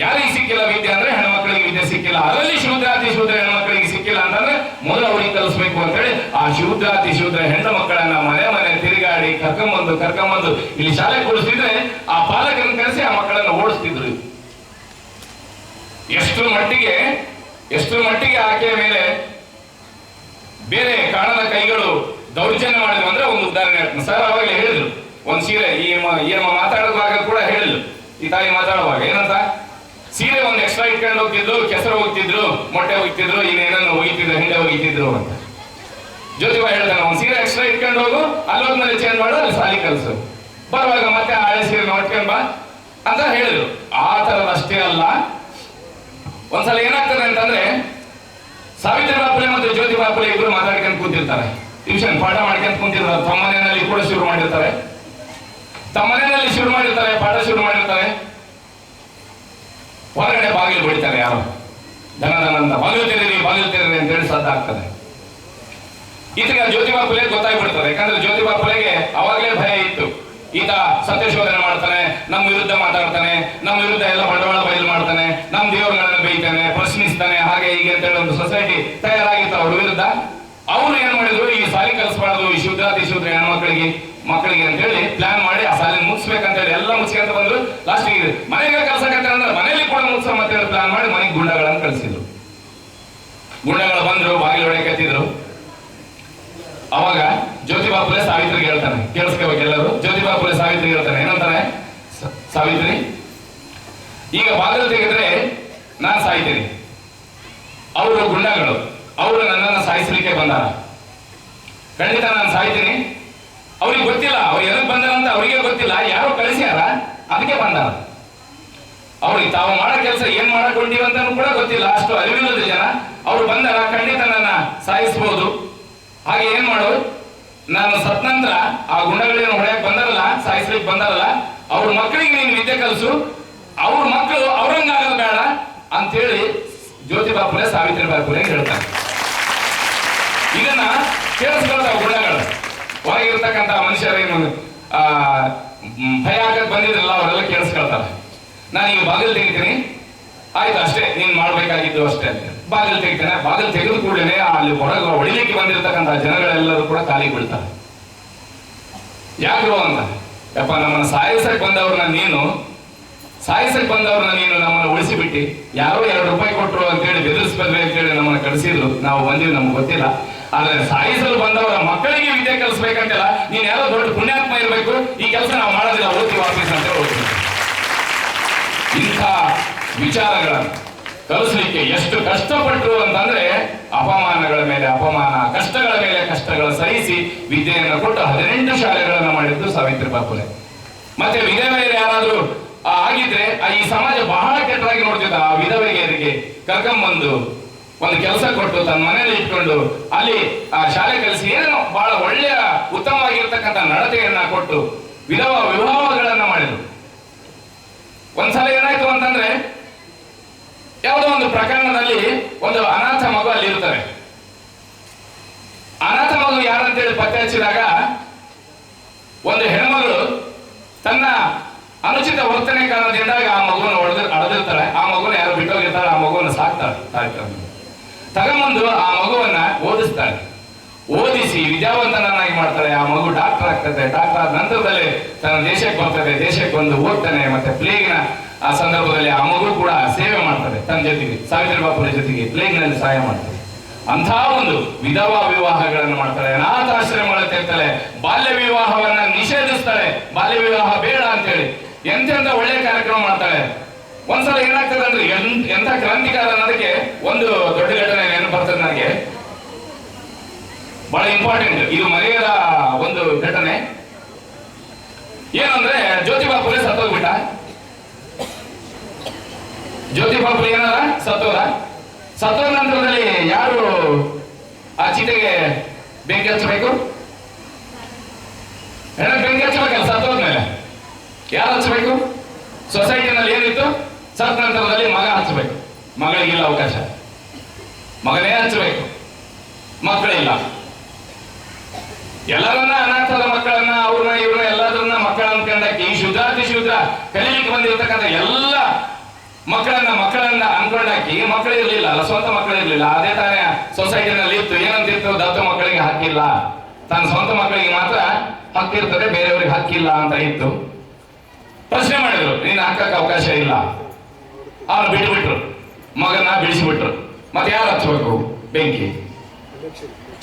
ಯಾರಿಗೆ ಸಿಕ್ಕಿಲ್ಲ ವಿದ್ಯೆ ಅಂದ್ರೆ ಹೆಣ್ಮಕ್ಳಿಗೆ ವಿದ್ಯೆ ಸಿಕ್ಕಿಲ್ಲ. ಅದರಲ್ಲಿ ಶೂದ್ರಾತಿ ಶೂದ್ರ ಹೆಣ್ಮಕ್ಳಿಗೆ ಸಿಕ್ಕಿಲ್ಲ ಅಂತಂದ್ರೆ ಮೊದಲು ಅವ್ರಿಗೆ ಕಲಿಸ್ಬೇಕು ಅಂತೇಳಿ ಆ ಶೂದ್ರಾತಿ ಶೂದ್ರ ಹೆಣ್ಣು ಮಕ್ಕಳನ್ನ ಮನೆ ತಿರುಗಾಡಿ ಕರ್ಕೊಂಬಂದು ಇಲ್ಲಿ ಶಾಲೆ ಕೊಡಿಸಿದ್ರೆ ಆ ಪಾಲಕರನ್ನು ಕರೆಸಿ ಆ ಮಕ್ಕಳನ್ನ ಓಡಿಸ್ತಿದ್ರು. ಎಷ್ಟು ಮಟ್ಟಿಗೆ ಆಕೆಯ ಮೇಲೆ ಬೇರೆ ಕಾಣದ ಕೈಗಳು ದೌರ್ಜನ್ಯ ಮಾಡಿದ್ರು ಅಂದ್ರೆ ಒಂದು ಉದಾಹರಣೆ ಹೇಳ್ತೀನಿ ಸರ್. ಅವಾಗಲೇ ಹೇಳಿದ್ರು, ಒಂದ್ ಸೀರೆ ಈ ಮಾತಾಡುವಾಗ ಕೂಡ ಹೇಳಿದ್ರು, ಈ ತಾಯಿ ಮಾತಾಡುವಾಗ ಏನಂತ, ಸೀರೆ ಒಂದು ಎಕ್ಸ್ಟ್ರಾ ಇಟ್ಕೊಂಡು ಹೋಗ್ತಿದ್ರು, ಕೆಸರು ಹೋಗ್ತಿದ್ರು, ಮೊಟ್ಟೆ ಹೋಗ್ತಿದ್ರು, ಇನ್ನೇನನ್ನು ಹೋಗಿತಿದ್ರು, ಹಿಂದೆ ಹೋಗಿತಿದ್ರು ಅಂತ. ಜ್ಯೋತಿಬಾ ಹೇಳ್ತಾನೆ, ಒಂದ್ ಸೀರೆ ಎಕ್ಸ್ಟ್ರಾ ಇಟ್ಕೊಂಡು ಹೋಗು, ಅಲ್ಲೋದ್ಮೇಲೆ ಚೇಂಜ್ ಮಾಡು, ಅಲ್ಲಿ ಸಾಲಿ ಕಲ್ಸು. ಬರುವಾಗ ಮತ್ತೆ ಹಳೆ ಸೀರೆ ಹೊಟ್ಕೊಂಡ್ ಬಾ ಅಂತ ಹೇಳಿದ್ರು. ಆ ತರದಷ್ಟೇ ಅಲ್ಲ, ಒಂದ್ಸಲ ಏನಾಗ್ತದೆ ಅಂತಂದ್ರೆ ಸಾವಿತ್ರಿಬಾಯಿ ಫುಲೆ ಮತ್ತು ಜ್ಯೋತಿಬಾಯಿ ಫುಲೆ ಇಬ್ರು ಮಾತಾಡ್ಕೊಂಡು ಕೂತಿರ್ತಾರೆ, ಟ್ಯೂಷನ್ ಪಾಠ ಮಾಡ್ಕೊಂಡು ಕೂತಿರ್ತಾರೆ. ತಮ್ಮ ಮನೆಯಲ್ಲಿ ಕೂಡ ಶುರು ಮಾಡಿರ್ತಾರೆ, ಪಾಠ ಶುರು ಮಾಡಿರ್ತಾರೆ. ಹೊರಗಡೆ ಬಾಗಿಲು ಬಿಡ್ತಾರೆ, ಯಾರು ದನ ಅಂತ ಬಾಗಿಲು ತೆರೀರಿ ಅಂತ ಹೇಳಿ ಸದ್ದಾಗ್ತದೆ. ಈತಗ ಜ್ಯೋತಿಬಾಯಿ ಫುಲೆ ಗೊತ್ತಾಗ್ಬಿಡ್ತದೆ, ಯಾಕಂದ್ರೆ ಜ್ಯೋತಿಬಾಯಿ ಫುಲೆಗೆ ಅವಾಗಲೇ ಭಯ ಇತ್ತು, ಈತ ಸತ್ಯಶೋಧನೆ ಮಾಡ್ತಾನೆ, ನಮ್ಮ ವಿರುದ್ಧ ಮಾತಾಡ್ತಾನೆ, ನಮ್ಮ ವಿರುದ್ಧ ಎಲ್ಲ ಬಂಡವಾಳ ಬಯಲು ಮಾಡ್ತಾನೆ, ನಮ್ಮ ದೇವರುಗಳನ್ನ ಬೈತಾನೆ, ಪ್ರಶ್ನಿಸ್ತಾನೆ, ಹಾಗೆ ಹೀಗೆ ಅಂತ ಹೇಳಿ ಒಂದು ಸೊಸೈಟಿ ತಯಾರಾಗಿತ್ತು ಅವ್ರ ವಿರುದ್ಧ. ಅವ್ರು ಏನ್ ಮಾಡಿದ್ರು, ಈ ಸಾಲಿ ಕಲಿಸ್ಬಾರ್ದು, ಈ ಶೂದ್ರ ಮಕ್ಕಳಿಗೆ ಅಂತ ಹೇಳಿ ಪ್ಲಾನ್ ಮಾಡಿ ಆ ಸಾಲಿನ ಮುಗಿಸ್ಬೇಕಂತ ಹೇಳಿ ಎಲ್ಲ ಮುಗಿಸ್ಕೊಂತ ಬಂದ್ರು. ಲಾಸ್ಟಿಗೆ ಮನೆಗೆ ಕಲ್ಸಕತ್ತೆ ಅಂದ್ರೆ ಮನೇಲಿ ಕೂಡ ಮುಗಿಸೋ ಮತ್ತೆ ಪ್ಲಾನ್ ಮಾಡಿ ಮನೆಗೆ ಗುಂಡಗಳನ್ನು ಕಳಿಸಿದ್ರು. ಗುಂಡಗಳು ಬಂದ್ರು, ಬಾಗಿಲು ಹೊಡೆಯಕತ್ತಿದ್ರು. ಅವಾಗ ಜ್ಯೋತಿಬಾಯಿ ಫುಲೆ ಸಾವಿತ್ರಿಗೆ ಹೇಳ್ತಾನೆ, ಕೇಳಿಸ್ಕೋಬೇಕು ಎಲ್ಲರೂ. ಜ್ಯೋತಿಬಾಯಿ ಫುಲೆ ಸಾವಿತ್ರಿಗೆ ಹೇಳ್ತಾನೆ, ಏನಂತಾನೆ, ಸಾವಿತ್ರಿ ಈಗ ಬಾಗಿಲು ತೆಗೆದ್ರೆ ನಾನು ಸಾಯ್ತೀನಿ, ಅವರು ಗುಂಡಗಳು ಅವರು ನನ್ನನ್ನು ಸಾಯಿಸಲಿಕ್ಕೆ ಬಂದಾರ, ಖಂಡಿತ ನಾನು ಸಾಯ್ತೀನಿ. ಅವ್ರಿಗೆ ಗೊತ್ತಿಲ್ಲ ಅವ್ರು ಎದಕ್ಕೆ ಬಂದಾರಂತ, ಅವ್ರಿಗೆ ಗೊತ್ತಿಲ್ಲ, ಯಾರು ಕಳಿಸ್ಯಾರ ಅದಕ್ಕೆ ಬಂದಾರ. ಅವ್ರಿಗೆ ತಾವು ಮಾಡೋ ಕೆಲಸ ಏನ್ ಮಾಡಕ್ ಹೊಂಟಿವಂತ ಕೂಡ ಗೊತ್ತಿಲ್ಲ, ಅಷ್ಟು ಅರಿವಿಲ್ಲದ ಜನ. ಅವ್ರು ಬಂದಾರ, ಖಂಡಿತ ನನ್ನ ಸಾಯಿಸ್ಬೋದು. ಹಾಗೆ ಏನ್ ಮಾಡು, ನಾನು ಸತ್ ನಂತರ ಆ ಗುಂಡಗಳೇನು ಹೊಡೆಯಕ್ ಬಂದಾರಲ್ಲ, ಸಾಯಿಸ್ಲಿಕ್ಕೆ ಬಂದಾರಲ್ಲ, ಅವ್ರ ಮಕ್ಕಳಿಗೆ ನೀನು ವಿದ್ಯೆ ಕಲಿಸು, ಅವ್ರ ಮಕ್ಕಳು ಅವ್ರಂಗಾಗಲ್ಲ ಬೇಡ ಅಂತೇಳಿ ಜ್ಯೋತಿಬಾಯಿ ಫುಲೆ ಸಾವಿತ್ರಿಬಾಯಿ ಫುಲೆ ಹೇಳ್ತಾರೆ. ಇದನ್ನ ಕೇಳಿಸ್ಕೊಳ್ತಾವ ಗುಂಡಗಳು, ಹೊರಗಿರ್ತಕ್ಕಂಥ ಮನುಷ್ಯರೇನು ಭಯ ಆಗಕ್ ಬಂದಿದ್ರಲ್ಲ ಅವರೆಲ್ಲ ಕೇಳಿಸ್ಕೊಳ್ತಾರೆ. ನಾನು ಈಗ ಬಾಗಿಲು ತೆಗಿತೀನಿ, ಆಯ್ತು ಅಷ್ಟೇ ನೀನ್ ಮಾಡ್ಬೇಕಾಗಿದ್ದು ಅಷ್ಟೇ ಅಂತ ಬಾಗಿಲು ತೆಗಿತಾನೆ. ಬಾಗಿಲು ತೆಗೆದು ಕೂಡಲೇ ಅಲ್ಲಿ ಹೊರಗೆ ಹೊಡಿಲಿಕ್ಕೆ ಬಂದಿರತಕ್ಕಂಥ ಜನಗಳೆಲ್ಲರೂ ಕೂಡ ಕಾಲಿಗೆ ಬೀಳ್ತಾರೆ. ಯಾಕ್ರೋ ಅಂತ, ಯಪ್ಪ ನಮ್ಮನ್ನ ಸಾಯಿಸಕ್ ಬಂದವ್ರನ್ನ ನೀನು ನಮ್ಮನ್ನ ಉಳಿಸಿಬಿಟ್ಟು, ಯಾರೋ 2 ರೂಪಾಯಿ ಕೊಟ್ಟರು ಅಂತೇಳಿ ಬೆದರಿಸ್ಬರ್ರಿ ಅಂತೇಳಿ ನಮ್ಮನ್ನ ಕಳಿಸಿದ್ರು, ನಾವು ಬಂದಿವಿ ನಮ್ಗೆ ಗೊತ್ತಿಲ್ಲ. ಆದ್ರೆ ಸಾಯಿಸಲು ಬಂದವರ ಮಕ್ಕಳಿಗೆ ವಿದ್ಯೆ ಕಲಿಸ್ಬೇಕಂತೆಲ್ಲ ನೀನ್ ಯಾರೋ ದೊಡ್ಡ ಪುಣ್ಯಾತ್ಮ ಇರಬೇಕು, ಈ ಕೆಲಸ ನಾವು ಮಾಡೋದಿಲ್ಲ, ಓದ್ತೀವಿ ಆಫೀಸ್ ಅಂತ ಹೋಗ್ತೀವಿ. ಇಂಥ ವಿಚಾರಗಳನ್ನು ಕಲಿಸ್ಲಿಕ್ಕೆ ಎಷ್ಟು ಕಷ್ಟಪಟ್ಟರು ಅಂತಂದ್ರೆ ಅಪಮಾನಗಳ ಮೇಲೆ ಅಪಮಾನ, ಕಷ್ಟಗಳ ಮೇಲೆ ಕಷ್ಟಗಳ ಸಹಿಸಿ ವಿದ್ಯೆಯನ್ನು ಕೊಟ್ಟು 18 ಶಾಲೆಗಳನ್ನ ಮಾಡಿದ್ದು ಸಾವಿತ್ರಿಬಾಯಿ ಫುಲೆ. ಮತ್ತೆ ವಿಧವೆಯರು ಯಾರಾದ್ರೂ ಆಗಿದ್ರೆ ಈ ಸಮಾಜ ಬಹಳ ಕೆಟ್ಟದಾಗಿ ನೋಡ್ತಿದ್ದ. ಆ ವಿಧವೆಯರಿಗೆ ಕರ್ಕೊಂಬಂದು ಒಂದು ಕೆಲಸ ಕೊಟ್ಟು ತನ್ನ ಮನೆಯಲ್ಲಿ ಇಟ್ಕೊಂಡು ಅಲ್ಲಿ ಆ ಶಾಲೆ ಕಲಿಸಿ ಏನೋ ಬಹಳ ಒಳ್ಳೆಯ ಉತ್ತಮವಾಗಿರ್ತಕ್ಕಂಥ ನಡತೆಯನ್ನ ಕೊಟ್ಟು ವಿವಾಹಗಳನ್ನ ಮಾಡಿದ್ರು. ಒಂದ್ಸಲ ಏನಾಯ್ತು ಅಂತಂದ್ರೆ, ಯಾವುದೋ ಒಂದು ಪ್ರಕರಣದಲ್ಲಿ ಒಂದು ಅನಾಥ ಮಗು ಅಲ್ಲಿ ಇರ್ತಾರೆ. ಅನಾಥ ಮಗು ಯಾರಂತೇಳಿ ಪತ್ತೆ ಹಚ್ಚಿದಾಗ ಒಂದು ಹೆಣ್ಮಗಳು ತನ್ನ ಅನುಚಿತ ವರ್ತನೆ ಕಾರಣದಿಂದ ಆ ಮಗುವನ್ನು ಅಳದಿರ್ತಾಳೆ. ಆ ಮಗುವನ್ನು ಯಾರು ಬಿಟ್ಟೋಗಿರ್ತಾಳೆ, ಆ ಮಗುವನ್ನು ಸಾಕ್ತಾಳೆ. ತಗೊಂಬಂದು ಆ ಮಗುವನ್ನ ಓದಿಸ್ತಾಳೆ. ಓದಿಸಿ ವಿದ್ಯಾವಂತನನ್ನಾಗಿ ಮಾಡ್ತಾಳೆ. ಆ ಮಗು ಡಾಕ್ಟರ್ ಆಗ್ತದೆ. ಡಾಕ್ಟರ್ ಆದ ನಂತರದಲ್ಲಿ ತನ್ನ ದೇಶಕ್ಕೆ ಬರ್ತದೆ. ದೇಶಕ್ಕೆ ಬಂದು ಓದ್ತಾನೆ. ಮತ್ತೆ ಪ್ಲೇಗ್ನ ಆ ಸಂದರ್ಭದಲ್ಲಿ ಆ ಮಗು ಕೂಡ ಸೇವೆ ಮಾಡ್ತದೆ ತನ್ನ ಜೊತೆಗೆ, ಸಾವಿತ್ರಿಬಾಯಿ ಫುಲೆ ಜೊತೆಗೆ ಪ್ಲೇಗ್ನಲ್ಲಿ ಸಹಾಯ ಮಾಡ್ತದೆ. ಅಂಥ ಒಂದು ವಿಧವಾ ವಿವಾಹಗಳನ್ನು ಮಾಡ್ತಾಳೆ. ಅನಾಥಾಶ್ರಮಗಳ ತೆರ್ತಾಳೆ. ಬಾಲ್ಯ ವಿವಾಹವನ್ನ ನಿಷೇಧಿಸ್ತಾಳೆ. ಬಾಲ್ಯ ವಿವಾಹ ಬೇಡ ಅಂತೇಳಿ ಎಂತೆಂತ ಒಳ್ಳೆಯ ಕಾರ್ಯಕ್ರಮ ಮಾಡ್ತಾಳೆ. ಒಂದ್ಸಲ ಏನಾಗ್ತದೆ ಅಂದ್ರೆ, ಎಂಥ ಕ್ರಾಂತಿಕಾರ ಅನ್ನೋದಕ್ಕೆ ಒಂದು ದೊಡ್ಡ ಘಟನೆ ನೆನಪು ಬರ್ತದೆ ನನಗೆ, ಬಹಳ ಇಂಪಾರ್ಟೆಂಟ್. ಇದು ಮರೆಯದ ಒಂದು ಘಟನೆ. ಏನಂದ್ರೆ, ಜ್ಯೋತಿಬಾಯಿ ಫುಲೆ ಸತ್ತೋಗ್ಬಿಟ್ಟ. ಜ್ಯೋತಿಬಾಯಿ ಫುಲೆ ಏನಾರ ಸತ್ತೋದ ನಂತರದಲ್ಲಿ ಯಾರು ಆ ಚೀತೆಗೆ ಬೆಂಕಿ ಹಚ್ಚಬೇಕು? ಬೆಂಕಿ ಹಚ್ಚಬೇಕಲ್ಲ ಸತ್ತೋದ್ಮೇಲೆ. ಯಾರು ಹಚ್ಚಬೇಕು? ಸೊಸೈಟಿನಲ್ಲಿ ಏನಿತ್ತು, ಸತ್ತ ನಂತರದಲ್ಲಿ ಮಗ ಹಚ್ಚಬೇಕು. ಮಗಳಿಗಿಲ್ಲ ಅವಕಾಶ, ಮಗನೇ ಹಚ್ಚಬೇಕು, ಮಕ್ಕಳಿಲ್ಲ. ಎಲ್ಲರನ್ನ ಅನಾಥದ ಮಕ್ಕಳನ್ನ ಅವ್ರನ್ನ ಇವ್ರನ್ನ ಎಲ್ಲರನ್ನ ಮಕ್ಕಳ ಅನ್ಕೊಂಡಾಕಿ ಈ ಶೂದ್ರ ಕಲೀಲಿಕ್ಕೆ ಬಂದಿರತಕ್ಕಂಥ ಎಲ್ಲ ಮಕ್ಕಳನ್ನ ಅನ್ಕೊಂಡಾಕಿ ಮಕ್ಕಳು ಇರ್ಲಿಲ್ಲ ಅಲ್ಲ, ಸ್ವಂತ ಮಕ್ಕಳು ಇರ್ಲಿಲ್ಲ. ಅದೇ ತಾನೇ ಸೊಸೈಟಿನಲ್ಲಿ ಇತ್ತು. ಏನಂತಿತ್ತು, ದತ್ತು ಮಕ್ಕಳಿಗೆ ಹಕ್ಕಿಲ್ಲ, ತನ್ನ ಸ್ವಂತ ಮಕ್ಕಳಿಗೆ ಮಾತ್ರ ಹಕ್ಕಿರ್ತದೆ, ಬೇರೆಯವ್ರಿಗೆ ಹಕ್ಕಿಲ್ಲ ಅಂತ ಇತ್ತು. ಪ್ರಶ್ನೆ ಮಾಡಿದ್ರು, ನೀನು ಹಾಕಕ್ಕೆ ಅವಕಾಶ ಇಲ್ಲ. ಅವ್ರು ಬಿಟ್ಬಿಟ್ರು, ಮಗನ ಬಿಡಿಸಿಬಿಟ್ರು. ಮತ್ತೆ ಯಾರು ಹಚ್ಚಬೇಕು ಬೆಂಕಿ?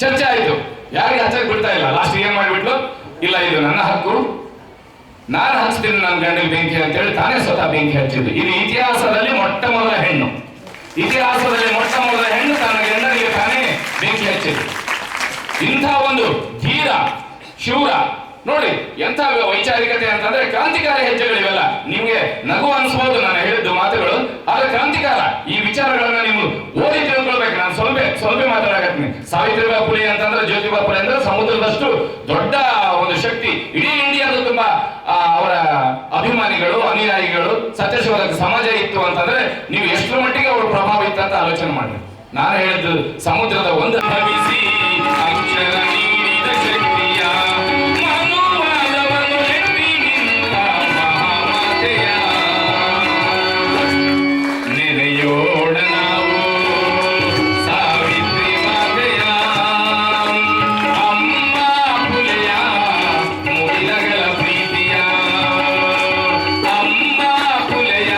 ಚರ್ಚೆ ಆಯ್ತು, ಯಾರಿಗೆ ಹಚ್ಚಕ್ ಬಿಡ್ತಾ ಇಲ್ಲ. ಲಾಸ್ಟ್ ಏನ್ ಮಾಡಿಬಿಟ್ಲು, ಇಲ್ಲ ಇದು ನನ್ನ ಹಕ್ಕು, ನಾನು ಹಚ್ತೀನಿ ನನ್ನ ಗಂಡಿಗೆ ಬೆಂಕಿ ಅಂತೇಳಿ ತಾನೇ ಸ್ವತಃ ಬೆಂಕಿ ಹಚ್ಚಿದ್ದು. ಇದು ಇತಿಹಾಸದಲ್ಲಿ ಮೊಟ್ಟ ಮೊದಲ ಹೆಣ್ಣು ತನ್ನ ಗಂಡನಿಗೆ ತಾನೇ ಬೆಂಕಿ ಹಚ್ಚಿದ್ದು. ಇಂಥ ಒಂದು ಧೀರ ಶೂರ ನೋಡಿ ಎಂಥ ವೈಚಾರಿಕತೆ ಅಂತಂದ್ರೆ ಕ್ರಾಂತಿಕಾರಿ ಹೆಜ್ಜೆಗಳಿವೆಲ್ಲ. ನಿಮ್ಗೆ ನಗು ಅನ್ಸ್ಬೋದು ನಾನು ಹೇಳಿದ್ದು ಮಾತುಗಳು, ಆದ್ರೆ ಕ್ರಾಂತಿಕಾರ. ಈ ವಿಚಾರಗಳನ್ನ ನೀವು ಓದಿ ತಿಳ್ಕೊಳ್ಬೇಕು. ನಾನು ಸ್ವಲ್ಪ ಮಾತಾಡಕತ್ತೀನಿ. ಸಾವಿತ್ರಿಬಾಯಿ ಫುಲೆ ಅಂತಂದ್ರೆ, ಜ್ಯೋತಿಬಾ ಫುಲೆ ಅಂದ್ರೆ ಸಮುದ್ರದಷ್ಟು ದೊಡ್ಡ ಒಂದು ಶಕ್ತಿ. ಇಡೀ ಇಂಡಿಯಾದ ತುಂಬಾ ಅವರ ಅಭಿಮಾನಿಗಳು, ಅನುಯಾಯಿಗಳು, ಸತ್ಯಶೋಧಕ ಸಮಾಜ ಇತ್ತು ಅಂತಂದ್ರೆ ನೀವು ಎಷ್ಟರ ಮಟ್ಟಿಗೆ ಅವ್ರ ಪ್ರಭಾವ ಇತ್ತು ಅಂತ ಆಲೋಚನೆ ಮಾಡಿ. ನಾನು ಹೇಳಿದ್ದು ಸಮುದ್ರದ ಒಂದು ಭವಿಸಿ ಅಕ್ಷರ ನೀಡಿದ ಶಕ್ತಿಯ ಮನುವಾದವನ್ನು ಎತ್ತಿ ನಿಂತ ಮಹಾಮಾತೆಯ ನೆನೆಯೋಣ ನಾವು ಸಾವಿತ್ರಿ ಮಾತೆಯ ಅಮ್ಮ ಫುಲೆಯ ಮುಗಿಲಗಳ ಪ್ರೀತಿಯ ಅಮ್ಮ ಫುಲೆಯ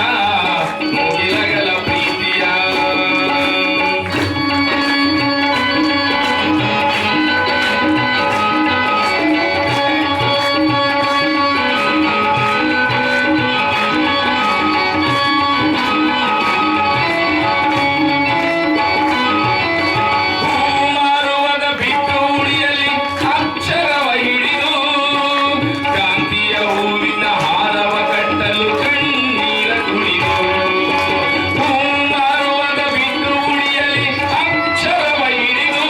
ಮುಗಿಲಗಳ ಪ್ರೀತಿಯ ಮಾರುವದ ಬಿಟ್ಟು ಉಳಿಯಲಿ ಅಕ್ಷರವ ಹಿಡಿದು ಕಾಂತಿಯ ಹೂವಿನ ಹಾರವ ಕಟ್ಟಲು ಕಣ್ಣೀರ ಕುಡಿದು ಮಾರುವದ ಬಿಟ್ಟು ಉಳಿಯಲಿ ಅಕ್ಷರವ ಹಿಡಿದು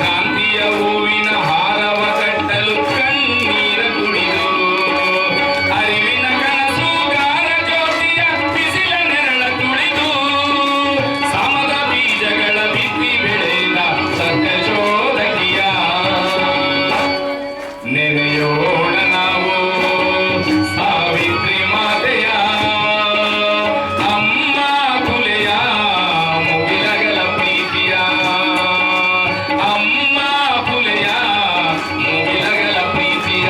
ಕಾಂತಿಯ ಹೂವಿನ ಹಾರವ ಕಟ್ಟಲು ಕಣ್ಣೀರ ಕುಡಿದು ಅರಿವಿನ ಕನಸುಗಾರ ಜ್ಯೋತಿಯ ಬಿಸಿಲ ನೆರಳ ತುಳಿದು ಸಮದ ಬೀಜಗಳ ಬಿತ್ತಿ ಬೆಳೆದ ಸತ್ಯಶೋಧಕಿಯ ನೆನೆಯೋಣ ನಾವು ಸಾವಿತ್ರಿ ಮಾತೆಯ ಅಮ್ಮ ಫುಲೆಯ ಮುಗಿಲಗಳ ಪ್ರೀತಿಯ ಅಮ್ಮ ಫುಲೆಯ ಮುಗಿಲಗಳ ಪ್ರೀತಿಯ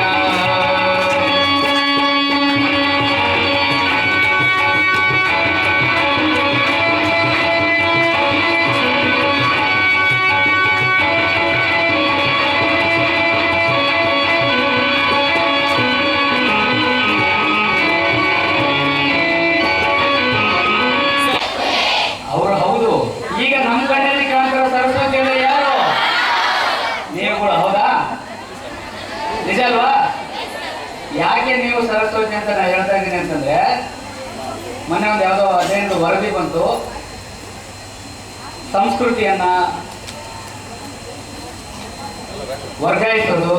ಅವರು ಹೌದು. ಈಗ ನಮ್ಮ ಕಣ್ಣಲ್ಲಿ ಕಾಣ್ತಿರೋ ಸರಸ್ವತಿ ಅಂದ್ರೆ ಯಾರು? ನೀವು ಕೂಡ ಹೌದಾ? ನಿಜ ಅಲ್ವಾ? ಯಾಕೆ ನೀವು ಸರಸ್ವತಿ ಅಂತ ನಾನು ಹೇಳ್ತಾ ಇದ್ದೀನಿ ಅಂತಂದ್ರೆ, ಮೊನ್ನೆ ಒಂದು ಯಾವುದೋ ಅಧ್ಯಯನದ ವರದಿ ಬಂತು. ಸಂಸ್ಕೃತಿಯನ್ನ ವರ್ಗಾಯಿಸೋದು,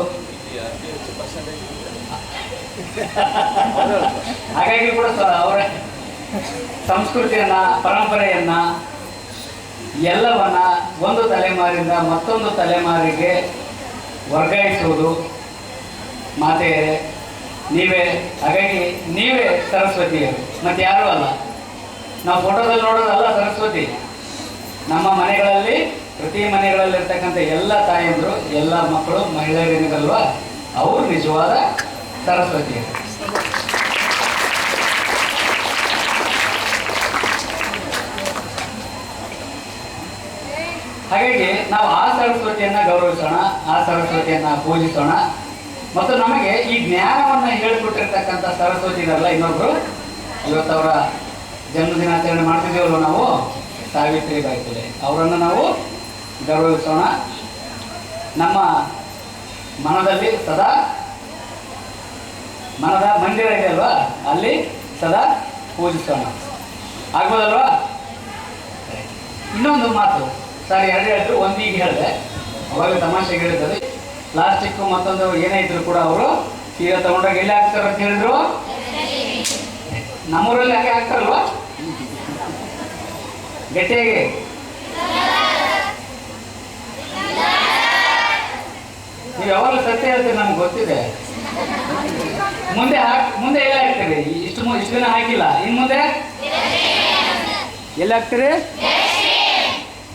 ಹಾಗಾಗಿ ಕೂಡ ಅವರ ಸಂಸ್ಕೃತಿಯನ್ನ, ಪರಂಪರೆಯನ್ನ ಎಲ್ಲವನ್ನ ಒಂದು ತಲೆಮಾರಿಂದ ಮತ್ತೊಂದು ತಲೆಮಾರಿಗೆ ವರ್ಗಾಯಿಸುವುದು ಮಾತೆಯರೇ ನೀವೇ. ಹಾಗಾಗಿ ನೀವೇ ಸರಸ್ವತಿಯರು, ಮತ್ತೆ ಯಾರೂ ಅಲ್ಲ. ನಾವು ಫೋಟೋದಲ್ಲಿ ನೋಡೋದಲ್ಲ ಸರಸ್ವತಿ. ನಮ್ಮ ಮನೆಗಳಲ್ಲಿ, ಪ್ರತಿ ಮನೆಗಳಲ್ಲಿ ಇರ್ತಕ್ಕಂಥ ಎಲ್ಲ ತಾಯಂದರು, ಎಲ್ಲ ಮಕ್ಕಳು, ಮಹಿಳೆಯರಿಗಲ್ವಾ, ಅವರು ನಿಜವಾದ ಸರಸ್ವತಿಯರು. ಹಾಗಾಗಿ ನಾವು ಆ ಸರಸ್ವತಿಯನ್ನ ಗೌರವಿಸೋಣ, ಆ ಸರಸ್ವತಿಯನ್ನ ಪೂಜಿಸೋಣ. ಮತ್ತು ನಮಗೆ ಈ ಜ್ಞಾನವನ್ನ ಹೇಳಿಕೊಟ್ಟಿರ್ತಕ್ಕಂಥ ಸರಸ್ವತಿ ಇದಾರಲ್ಲ ಇನ್ನೊಬ್ರು, ಇವತ್ತು ಅವರ ಜನ್ಮದಿನಾಚರಣೆ ಮಾಡ್ತಿದ್ದೀವಲ್ವ ನಾವು, ಸಾವಿತ್ರಿಬಾಯಿ ಫುಲೆ ಅವರನ್ನು ನಾವು ಗೌರವಿಸೋಣ. ನಮ್ಮ ಮನದಲ್ಲಿ ಸದಾ, ಮನದ ಮಂದಿರ ಇದೆ ಅಲ್ವಾ, ಅಲ್ಲಿ ಸದಾ ಪೂಜಿಸೋಣ. ಆಗ್ಬೋದಲ್ವಾ? ಇನ್ನೊಂದು ಮಾತು, ಸರ್ ಎರಡು ಹೇಳಿದ್ರು, ಒಂದೀಗ ಹೇಳಿದೆ, ಅವಾಗ ತಮಾಷೆಗೆ ಹೇಳಿದ್ದಾರೆ. ಪ್ಲಾಸ್ಟಿಕ್ ಮತ್ತೊಂದು ಏನೇ ಇದ್ರು ಕೂಡ ಅವರು ಈಗ ತಗೊಂಡಾಗ ಎಲ್ಲಿ ಹಾಕ್ತಾರೆ ಅಂತ ಹೇಳಿದ್ರು, ನಮ್ಮೂರಲ್ಲಿ ಹಾಗೆ ಹಾಕ್ತಾರಲ್ವಾ ಗಟ್ಟಿಯಾಗಿ. ನೀವು ಯಾವಾಗಲೂ ಸತ್ಯ ಹೇಳ್ತೀರಿ, ನಮ್ಗೆ ಗೊತ್ತಿದೆ. ಮುಂದೆ ಎಲ್ಲ ಹಾಕ್ತೀರಿ, ಇಷ್ಟು ದಿನ ಹಾಕಿಲ್ಲ, ಇನ್ನು ಮುಂದೆ ಎಲ್ಲಿ ಹಾಕ್ತೀರಿ?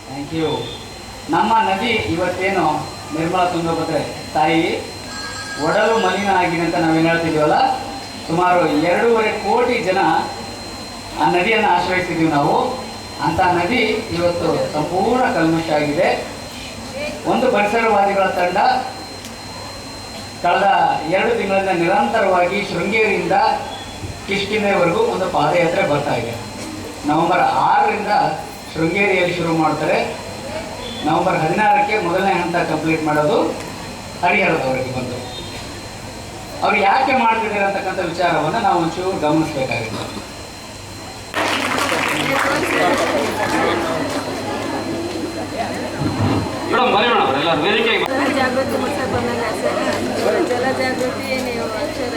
Thank you. ನಮ್ಮ ನದಿ ಇವತ್ತೇನು ನಿರ್ಮಲಾ ತುಂಗಭದ್ರೆ ತಾಯಿ ಒಡಲು ಮಲಿನ ಆಗಿದೆ ಅಂತ ನಾವೇನು ಹೇಳ್ತಿದ್ದೀವಲ್ಲ, ಸುಮಾರು 2.5 ಕೋಟಿ ಜನ ಆ ನದಿಯನ್ನು ಆಶ್ರಯಿಸಿದ್ದೀವಿ ನಾವು. ಅಂಥ ನದಿ ಇವತ್ತು ಸಂಪೂರ್ಣ ಕಲ್ಮಶ ಆಗಿದೆ. ಒಂದು ಪರಿಸರವಾದಿಗಳ ತಂಡ ಕಳೆದ 2 ತಿಂಗಳಿಂದ ನಿರಂತರವಾಗಿ ಶೃಂಗೇರಿಯಿಂದ ಕಿಷ್ಕಿಂಧೆವರೆಗೂ ಒಂದು ಪಾದಯಾತ್ರೆ ಬರ್ತಾ ಇದೆ. ನವೆಂಬರ್ 6ರಿಂದ ಶೃಂಗೇರಿಯಲ್ಲಿ ಶುರು ಮಾಡ್ತಾರೆ. ನವೆಂಬರ್ 16ಕ್ಕೆ ಮೊದಲನೇ ಹಂತ ಕಂಪ್ಲೀಟ್ ಮಾಡೋದು ಹರಿಹರದವರೆಗೆ ಬಂದು. ಅವ್ರು ಯಾಕೆ ಮಾಡ್ತಿದ್ದಾರೆ ಅಂತಕ್ಕಂಥ ವಿಚಾರವನ್ನು ನಾವು ಒಂಚೂರು ಗಮನಿಸಬೇಕಾಗಿದೆ. ಮೇಡಮ್ ಬನ್ನಿ ಮೇಡಮ್ ಎಲ್ಲರೂ ವೇದಿಕೆಗೆ ಜಾಗೃತಿ ಮೂಡಿಸೋಕೆ ಬಂದಂಗೆ ಸರ್ ಜಲ ಜಾಗೃತಿ ನೀವು ಅಕ್ಷರ